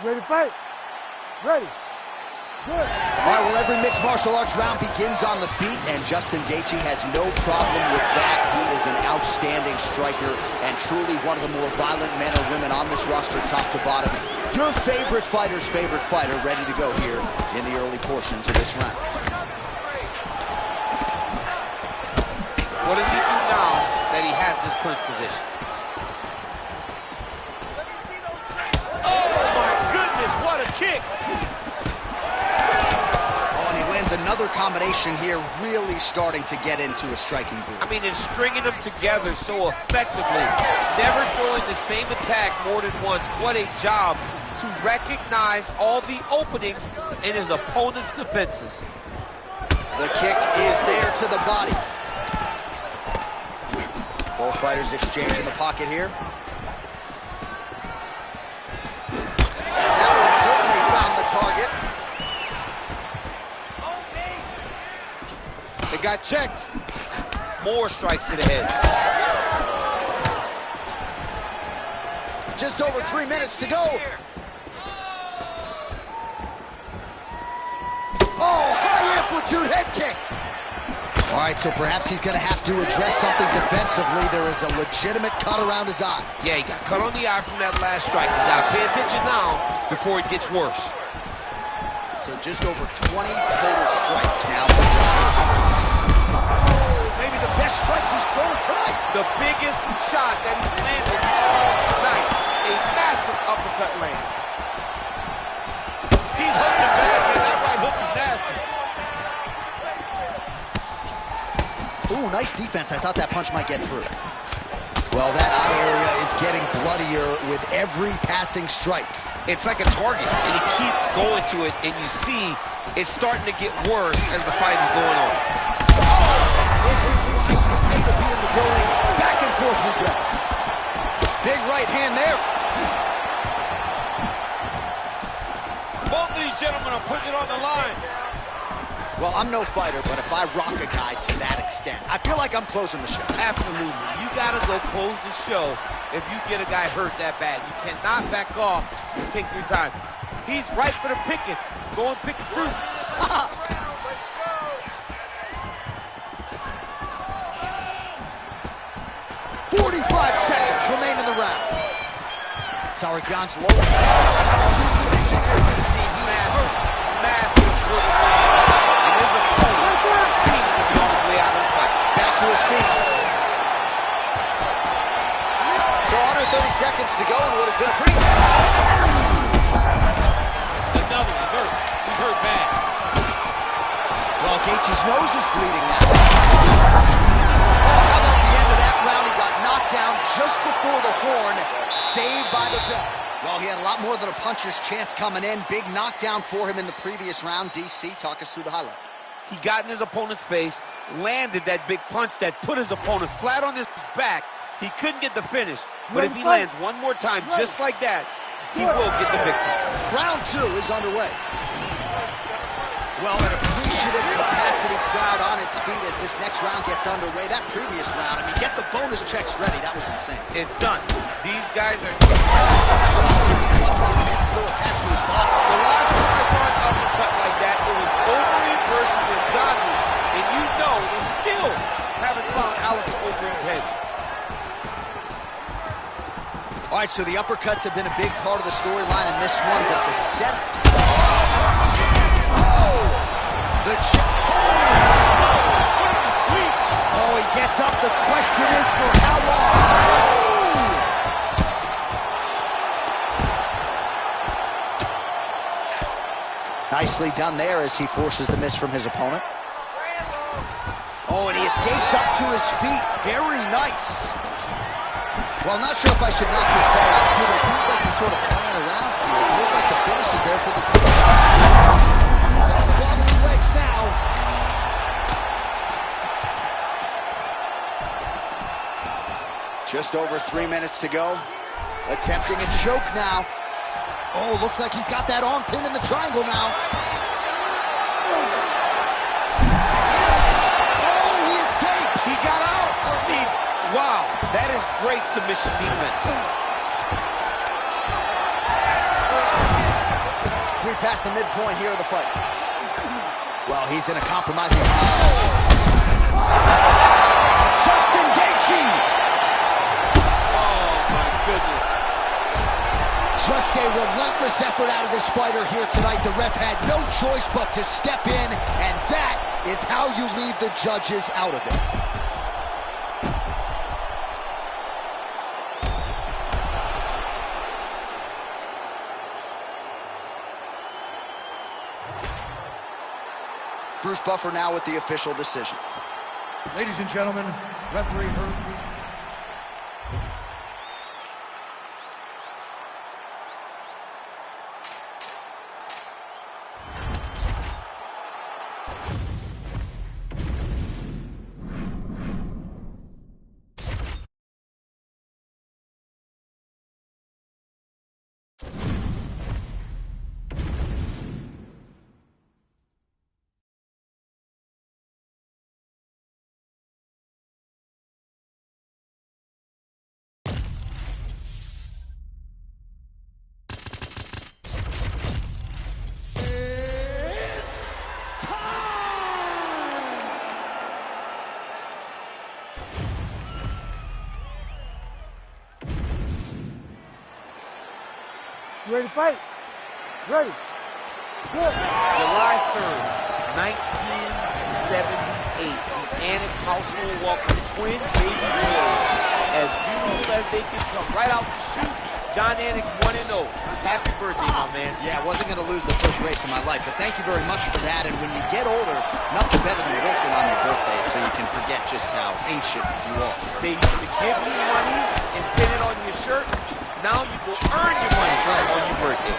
Ready to fight? Ready. Good. All right, well, every mixed martial arts round begins on the feet, and Justin Gaethje has no problem with that. He is an outstanding striker and truly one of the more violent men or women on this roster, top to bottom. Your favorite fighter's favorite fighter ready to go here in the early portions of this round. What does he do now that he has this clinch position? What a kick! Oh, and he lands another combination here, really starting to get into a striking groove. I mean, and stringing them together so effectively. Never throwing the same attack more than once. What a job to recognize all the openings in his opponent's defenses. The kick is there to the body. Both fighters exchange in the pocket here. Target. It got checked. More strikes to the head. Just over 3 minutes to go. Oh, high amplitude head kick. All right, so perhaps he's going to have to address something defensively. There is a legitimate cut around his eye. Yeah, he got cut on the eye from that last strike. You got to pay attention now before it gets worse. So just over 20 total strikes now for Justin. Oh, maybe the best strike he's thrown tonight. The biggest shot that he's landed all night. A massive uppercut land. He's hurting bad, and that right hook is nasty. Ooh, nice defense. I thought that punch might get through. Well, that eye area is getting bloodier with every passing strike. It's like a target, and he keeps going to it, and you see it's starting to get worse as the fight is going on. This is insane to be in the building. Back and forth we go. Big right hand there. Both of these gentlemen are putting it on the line. Well, I'm no fighter, but if I rock a guy to that extent, I feel like I'm closing the show. Absolutely. You got to go close the show if you get a guy hurt that bad. You cannot back off and take your time. He's right for the picking. Go and pick the fruit. 45 seconds remain in the round. Tsarukyan's low. Massive hook. And his opponent seems to be on his way out of the fight. Back to his feet. So under 30 seconds to go in what has been a pretty... Another, he's hurt. He's hurt bad. Well, Gaethje's nose is bleeding now. Oh, how about the end of that round? He got knocked down just before the horn, saved by the bell. Well, he had a lot more than a puncher's chance coming in. Big knockdown for him in the previous round. DC, talk us through the highlight. He got in his opponent's face, landed that big punch that put his opponent flat on his back. He couldn't get the finish, but if he lands one more time just like that, he will get the victory. Round 2 is underway. Well, an appreciative capacity crowd on its feet as this next round gets underway. That previous round, I mean, get the bonus checks ready. That was insane. It's done. These guys are... His head still attached to his body. The last time I saw an uppercut like that, it was Overeem versus Ngannou. And you know they still haven't found Alistair Overeem's head. All right, so the uppercuts have been a big part of the storyline in this one, but the setups. Oh! The gets up. The question is for how long? Oh! Nicely done there as he forces the miss from his opponent. Oh, and he escapes up to his feet. Very nice. Well, not sure if I should knock this guy out here, but it seems like he's sort of playing around here. It feels like the finish is there for the team. He's on the wobbly legs now. Just over 3 minutes to go. Attempting a choke now. Oh, looks like he's got that arm pinned in the triangle now. Oh, he escapes. He got out. I mean, wow, that is great submission defense. We're past the midpoint here of the fight. Well, he's in a compromising... Justin Gaethje! Oh, my goodness. Just a relentless effort out of this fighter here tonight. The ref had no choice but to step in, and that is how you leave the judges out of it. Bruce Buffer now with the official decision. Ladies and gentlemen, referee Herb. You ready to fight? Ready. Good. July 3rd, 1978. The Anik household welcomed twin baby boys. As beautiful as they can come, right out the chute. Jon Anik 1-0. Happy birthday, my man. Yeah, I wasn't going to lose the first race of my life, but thank you very much for that. And when you get older, nothing better than working on your birthday so you can forget just how ancient you are. They used to give you money and pin it on your shirt. Now you go earn your money on your birthday.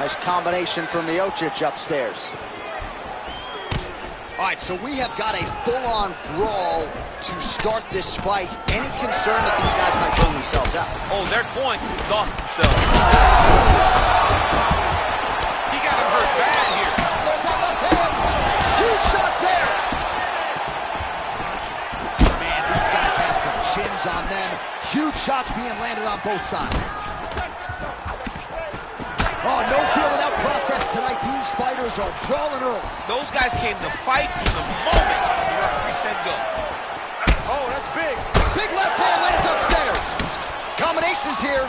Nice combination from Miocic upstairs. All right, so we have got a full-on brawl to start this fight. Any concern that these guys might burn themselves out? Oh, they're going to exhaust themselves. He got him hurt bad here. There's that left hand. Huge shots there. Man, these guys have some chins on them. Huge shots being landed on both sides. Oh, no feeling out process tonight. These fighters are brawling early. Those guys came to fight from the moment the referee said go. Oh, that's big. Big left hand lands upstairs. Combinations here.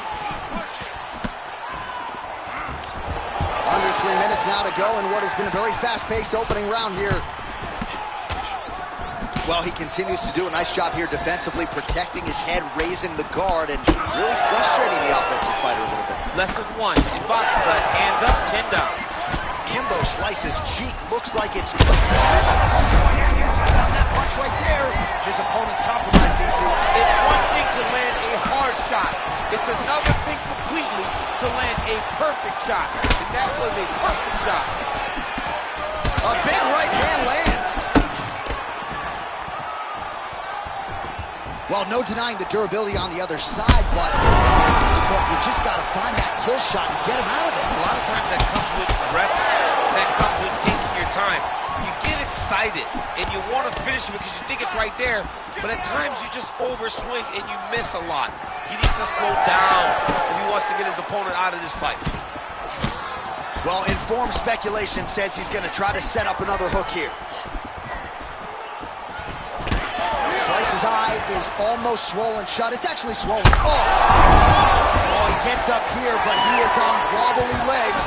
Under 3 minutes now to go in what has been a very fast-paced opening round here. Well, he continues to do a nice job here defensively, protecting his head, raising the guard, and really frustrating the offensive fighter a little bit. Lesson 1, in boxing class, hands up, chin down. Kimbo slices cheek, looks like it's... on that punch right there. His opponent's compromised, DC. It's one thing to land a hard shot. It's another thing completely to land a perfect shot. And that was a perfect shot. A big right hand lands. Well, no denying the durability on the other side, but at this point, you just got to find that kill shot and get him out of there. A lot of times that comes with reps. That comes with taking your time. You get excited, and you want to finish it because you think it's right there, but at times you just overswing and you miss a lot. He needs to slow down if he wants to get his opponent out of this fight. Well, informed speculation says he's going to try to set up another hook here. Slice's eye is almost swollen shut. It's actually swollen. Oh, he gets up here, but he is on wobbly legs.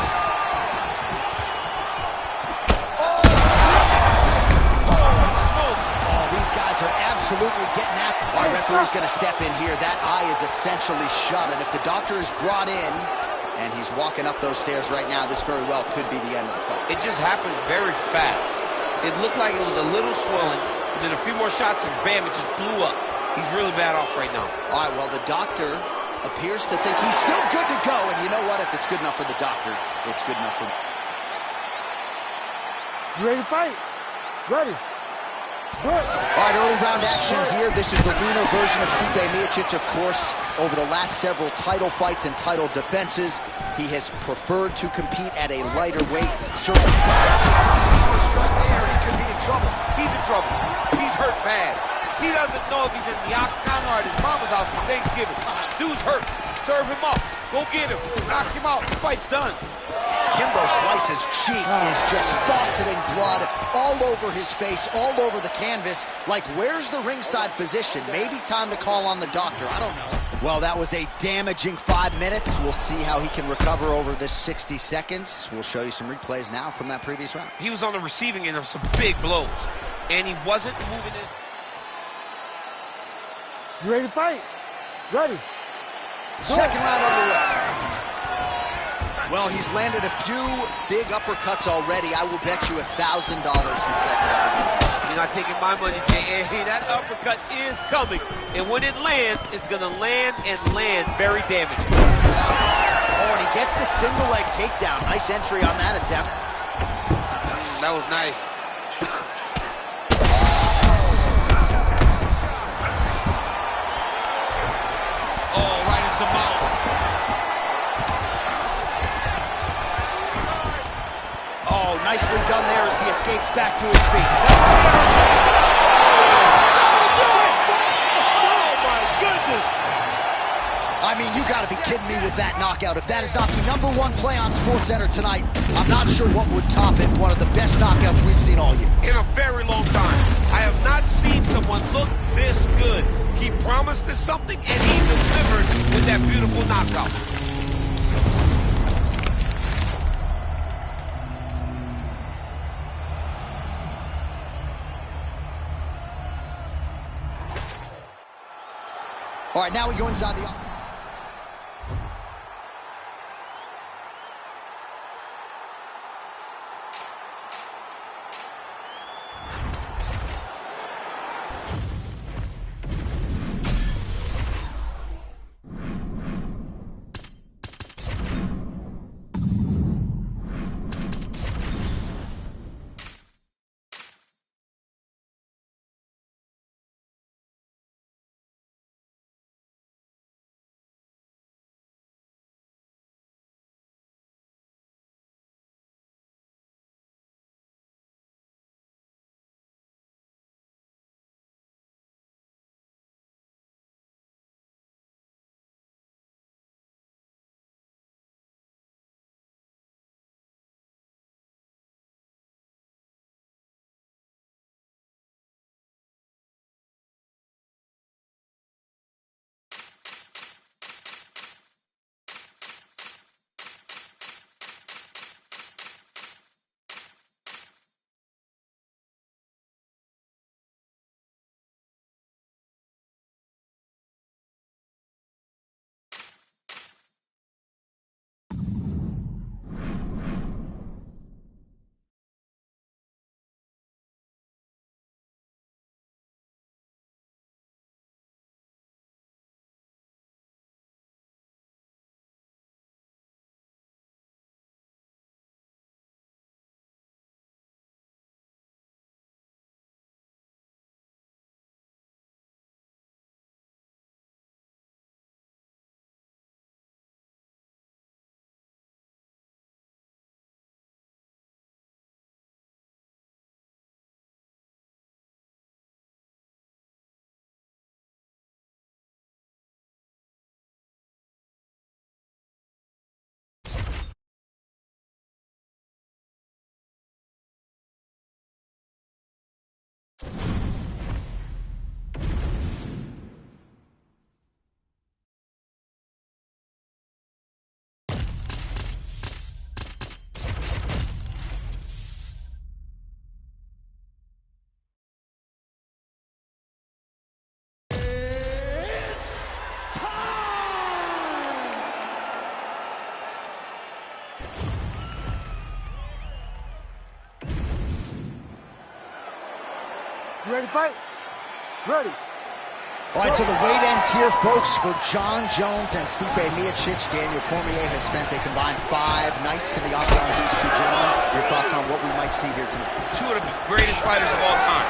Oh, holy smokes. Oh, these guys are absolutely getting at. Our referee's going to step in here. That eye is essentially shut, and if the doctor is brought in and he's walking up those stairs right now, this very well could be the end of the fight. It just happened very fast. It looked like it was a little swelling, then a few more shots, and bam, it just blew up. He's really bad off right now. All right, well, the doctor appears to think he's still good to go, and you know what? If it's good enough for the doctor, it's good enough for... You ready to fight? Ready. Good. All right, early round action here. This is the leaner version of Stipe Miocic, of course. Over the last several title fights and title defenses, he has preferred to compete at a lighter weight. Certainly, strike there, he could be in trouble. He's in trouble. He's hurt bad. He doesn't know if he's in the octagon or at his mama's house for Thanksgiving. Dude's hurt. Serve him up. Go get him. Knock him out. The fight's done. Kimbo Slice's cheek is just fauceting blood all over his face, all over the canvas. Like, where's the ringside physician? Maybe time to call on the doctor. I don't know. Well, that was a damaging 5 minutes. We'll see how he can recover over this 60 seconds. We'll show you some replays now from that previous round. He was on the receiving end of some big blows, and he wasn't moving his... You ready to fight? Ready. Second round underway. Well, he's landed a few big uppercuts already. I will bet you $1,000 he sets it up again. You're not taking my money, Jay. Hey, that uppercut is coming. And when it lands, it's going to land and land very damaging. Oh, and he gets the single leg takedown. Nice entry on that attempt. That was nice. Oh, right into mount. Oh, nicely done there as he escapes back to his feet. That'll do it! Oh, my goodness! I mean, you gotta be kidding me with that knockout. If that is not the #1 play on SportsCenter tonight, I'm not sure what would top it. One of the best knockouts we've seen all year. In a very long time. I have not seen someone look this good. He promised us something, and he delivered with that beautiful knockout. All right, now we go inside the... ready to fight? Ready. All right, so the wait ends here, folks, for Jon Jones and Stipe Miocic. Daniel Cormier has spent a combined 5 nights in the octagon with these two gentlemen. Your thoughts on what we might see here tonight? Two of the greatest fighters of all time.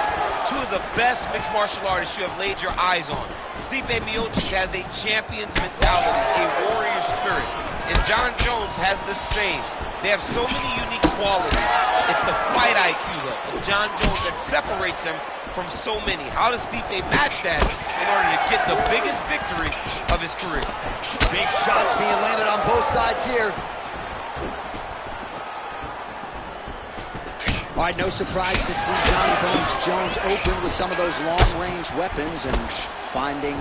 Two of the best mixed martial artists you have laid your eyes on. Stipe Miocic has a champion's mentality, a warrior spirit, and Jon Jones has the same. They have so many unique qualities. It's the fight IQ, though, of Jon Jones that separates them from so many. How does Stipe match that in order to get the biggest victory of his career? Big shots being landed on both sides here. All right, no surprise to see Johnny Bones Jones open with some of those long-range weapons and finding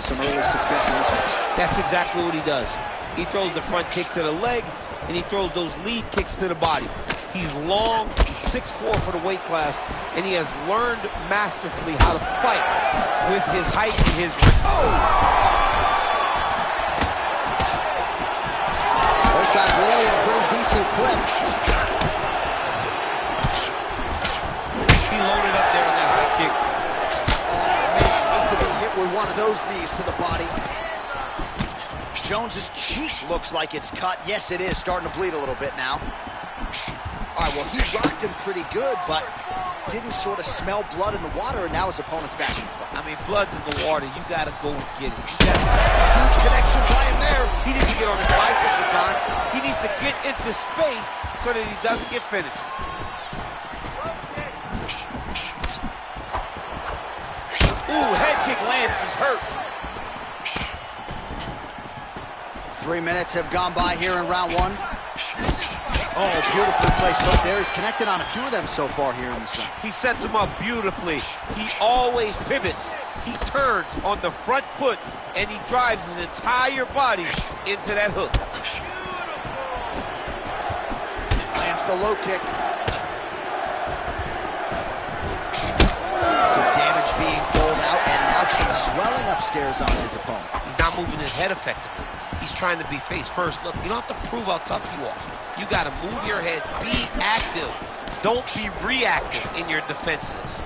some early success in this one. That's exactly what he does. He throws the front kick to the leg, and he throws those lead kicks to the body. He's long, he's 6'4" for the weight class, and he has learned masterfully how to fight with his height and his... Both guys really at a pretty decent clip. He loaded up there on that high kick. Oh, man, hate to be hit with one of those knees to the body. Jones's cheek looks like it's cut. Yes, it is. Starting to bleed a little bit now. All right, well, he rocked him pretty good, but didn't sort of smell blood in the water, and now his opponent's back in the fight. I mean, blood's in the water. You got to go and get it. Huge connection by him there. He needs to get on his bicycle, John. He needs to get into space so that he doesn't get finished. Ooh, head kick lands. He's hurt. 3 minutes have gone by here in round one. Oh, beautifully placed hook there. He's connected on a few of them so far here in this round. He sets him up beautifully. He always pivots. He turns on the front foot, and he drives his entire body into that hook. Lands the low kick. Some damage being doled out, and now some swelling upstairs on his opponent. He's not moving his head effectively. He's trying to be face first. Look, you don't have to prove how tough you are. You got to move your head, be active. Don't be reactive in your defenses.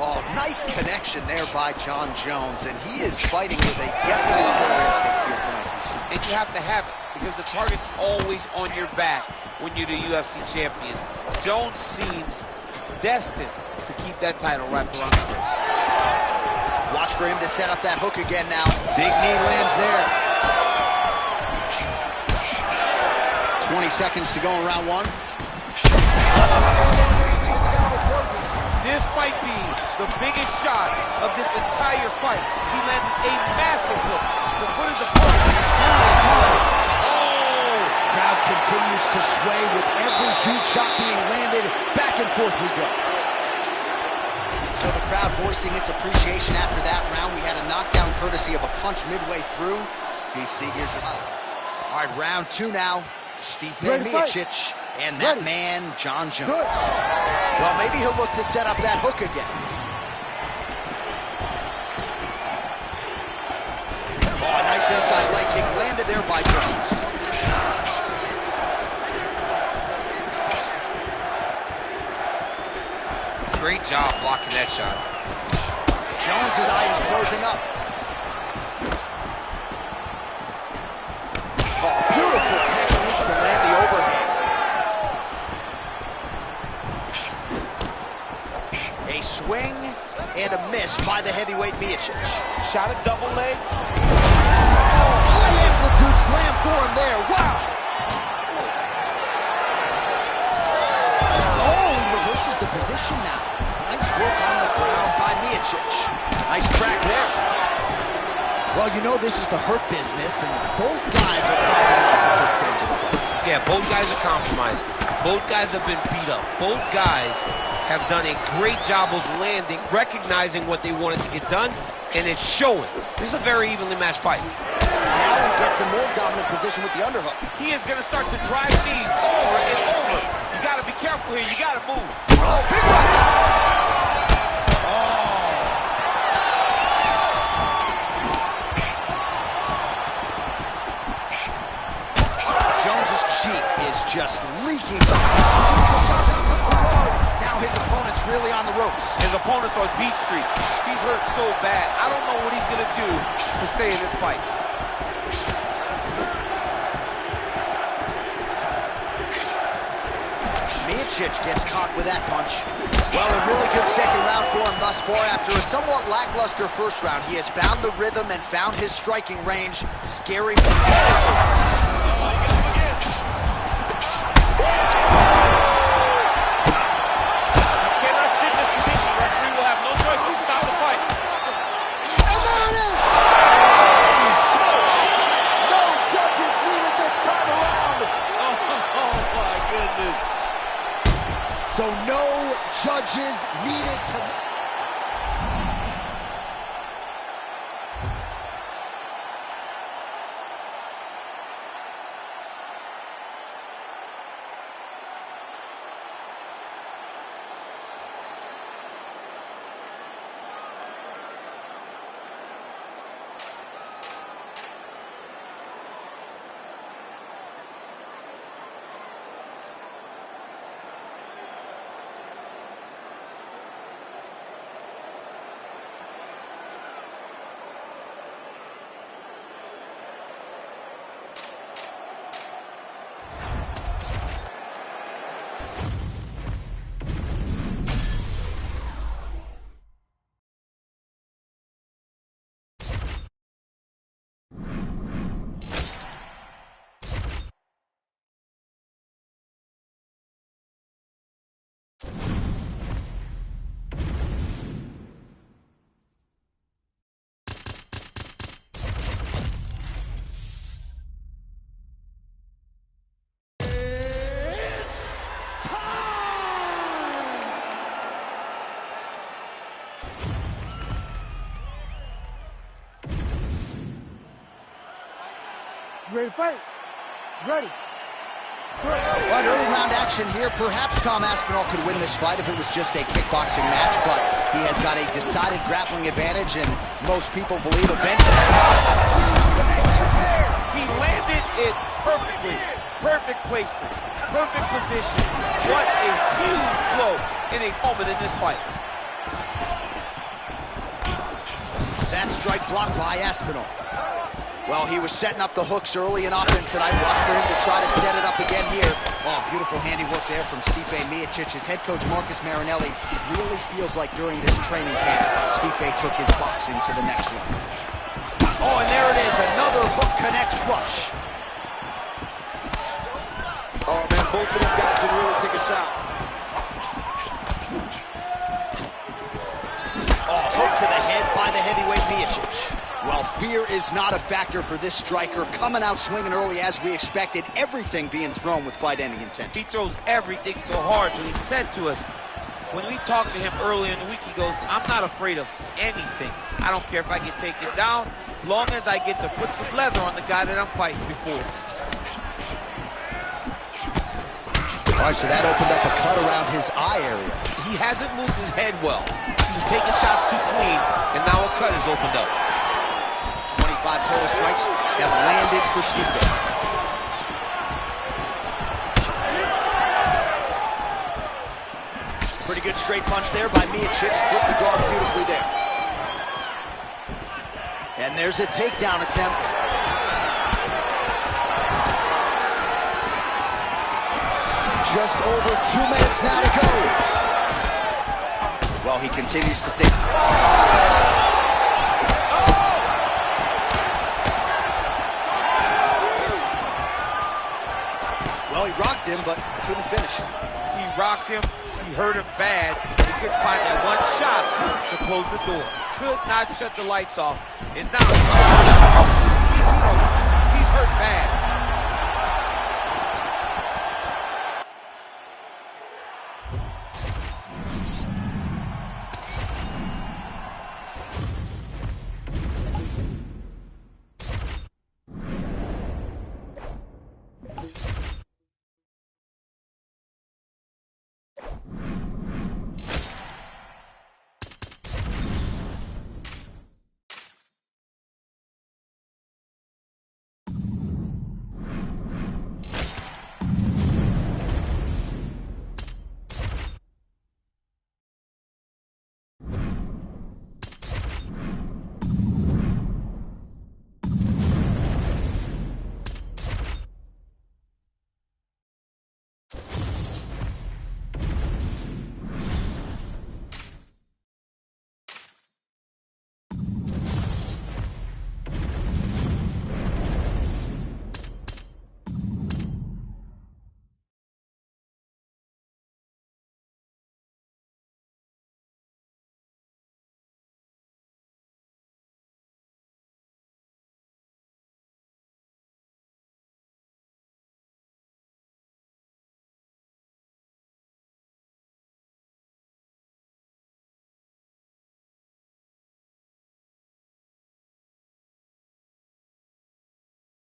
Oh, nice connection there by Jon Jones, and he is fighting with a definite killer instinct here tonight, DC. And you have to have it, because the target's always on your back when you're the UFC champion. Jones seems destined to keep that title wrapped around his waist. Watch for him to set up that hook again now. Big knee lands there. 20 seconds to go in round one. This might be the biggest shot of this entire fight. He landed a massive hook to put his opponent. Oh! Crowd continues to sway with every huge shot being landed. Back and forth we go. So the crowd voicing its appreciation after that round. We had a knockdown courtesy of a punch midway through. DC, here's your highlight. All right, round two now. Stipe Miocic and that man, Jon Jones. Well, maybe he'll look to set up that hook again. Oh, a nice inside leg kick landed there by Jones. Great job blocking that shot. Jones's eye is closing up. Oh, beautiful technique to land the overhand. A swing and a miss by the heavyweight Miocic. Shot a double leg. Oh, high amplitude slam for him there. Wow. Oh, he reverses the position now. Nice work on the ground by Miocic. Nice crack there. Well, you know this is the hurt business, and both guys are compromised at this stage of the fight. Yeah, both guys are compromised. Both guys have been beat up. Both guys have done a great job of landing, recognizing what they wanted to get done, and it's showing. This is a very evenly matched fight. Now he gets a more dominant position with the underhook. He is going to start to drive these over and over. You got to be careful here. You got to move. Oh, big right. Jones's cheek is just leaking. Now now his opponent's really on the ropes. His opponent's on Beat Street. He's hurt so bad. I don't know what he's going to do to stay in this fight. Miocic gets caught with that punch. Well, a really good second round for him thus far. After a somewhat lackluster first round, he has found the rhythm and found his striking range. Scary. So no judges needed to... You ready to fight? Ready. Right, early round action here. Perhaps Tom Aspinall could win this fight if it was just a kickboxing match, but he has got a decided grappling advantage, and most people believe eventually. He landed it perfectly. Perfect placement. Perfect position. What a huge blow in a moment in this fight. That strike blocked by Aspinall. Well, he was setting up the hooks early and often tonight. Watch for him to try to set it up again here. Oh, beautiful handiwork there from Stipe Miocic. His head coach, Marcus Marinelli, really feels like during this training camp, Stipe took his boxing to the next level. Oh, and there it is. Another hook connects flush. Oh, man, both of these guys can really take a shot. Oh, hook to the head by the heavyweight Miocic. Well, fear is not a factor for this striker. Coming out swinging early as we expected. Everything being thrown with fight-ending intent. He throws everything so hard, but he said to us, when we talked to him earlier in the week, he goes, I'm not afraid of anything. I don't care if I get taken down, as long as I get to put some leather on the guy that I'm fighting before. All right, so that opened up a cut around his eye area. He hasn't moved his head well. He was taking shots too clean, and now a cut has opened up. 25 total strikes have landed for Stipe. Pretty good straight punch there by Miocic. Split the guard beautifully there. And there's a takedown attempt. Just over 2 minutes now to go. Well, he continues to say... Well, he rocked him, but couldn't finish him. He rocked him. He hurt him bad. He couldn't find that one shot to close the door. Could not shut the lights off. And now he's in trouble. He's hurt bad.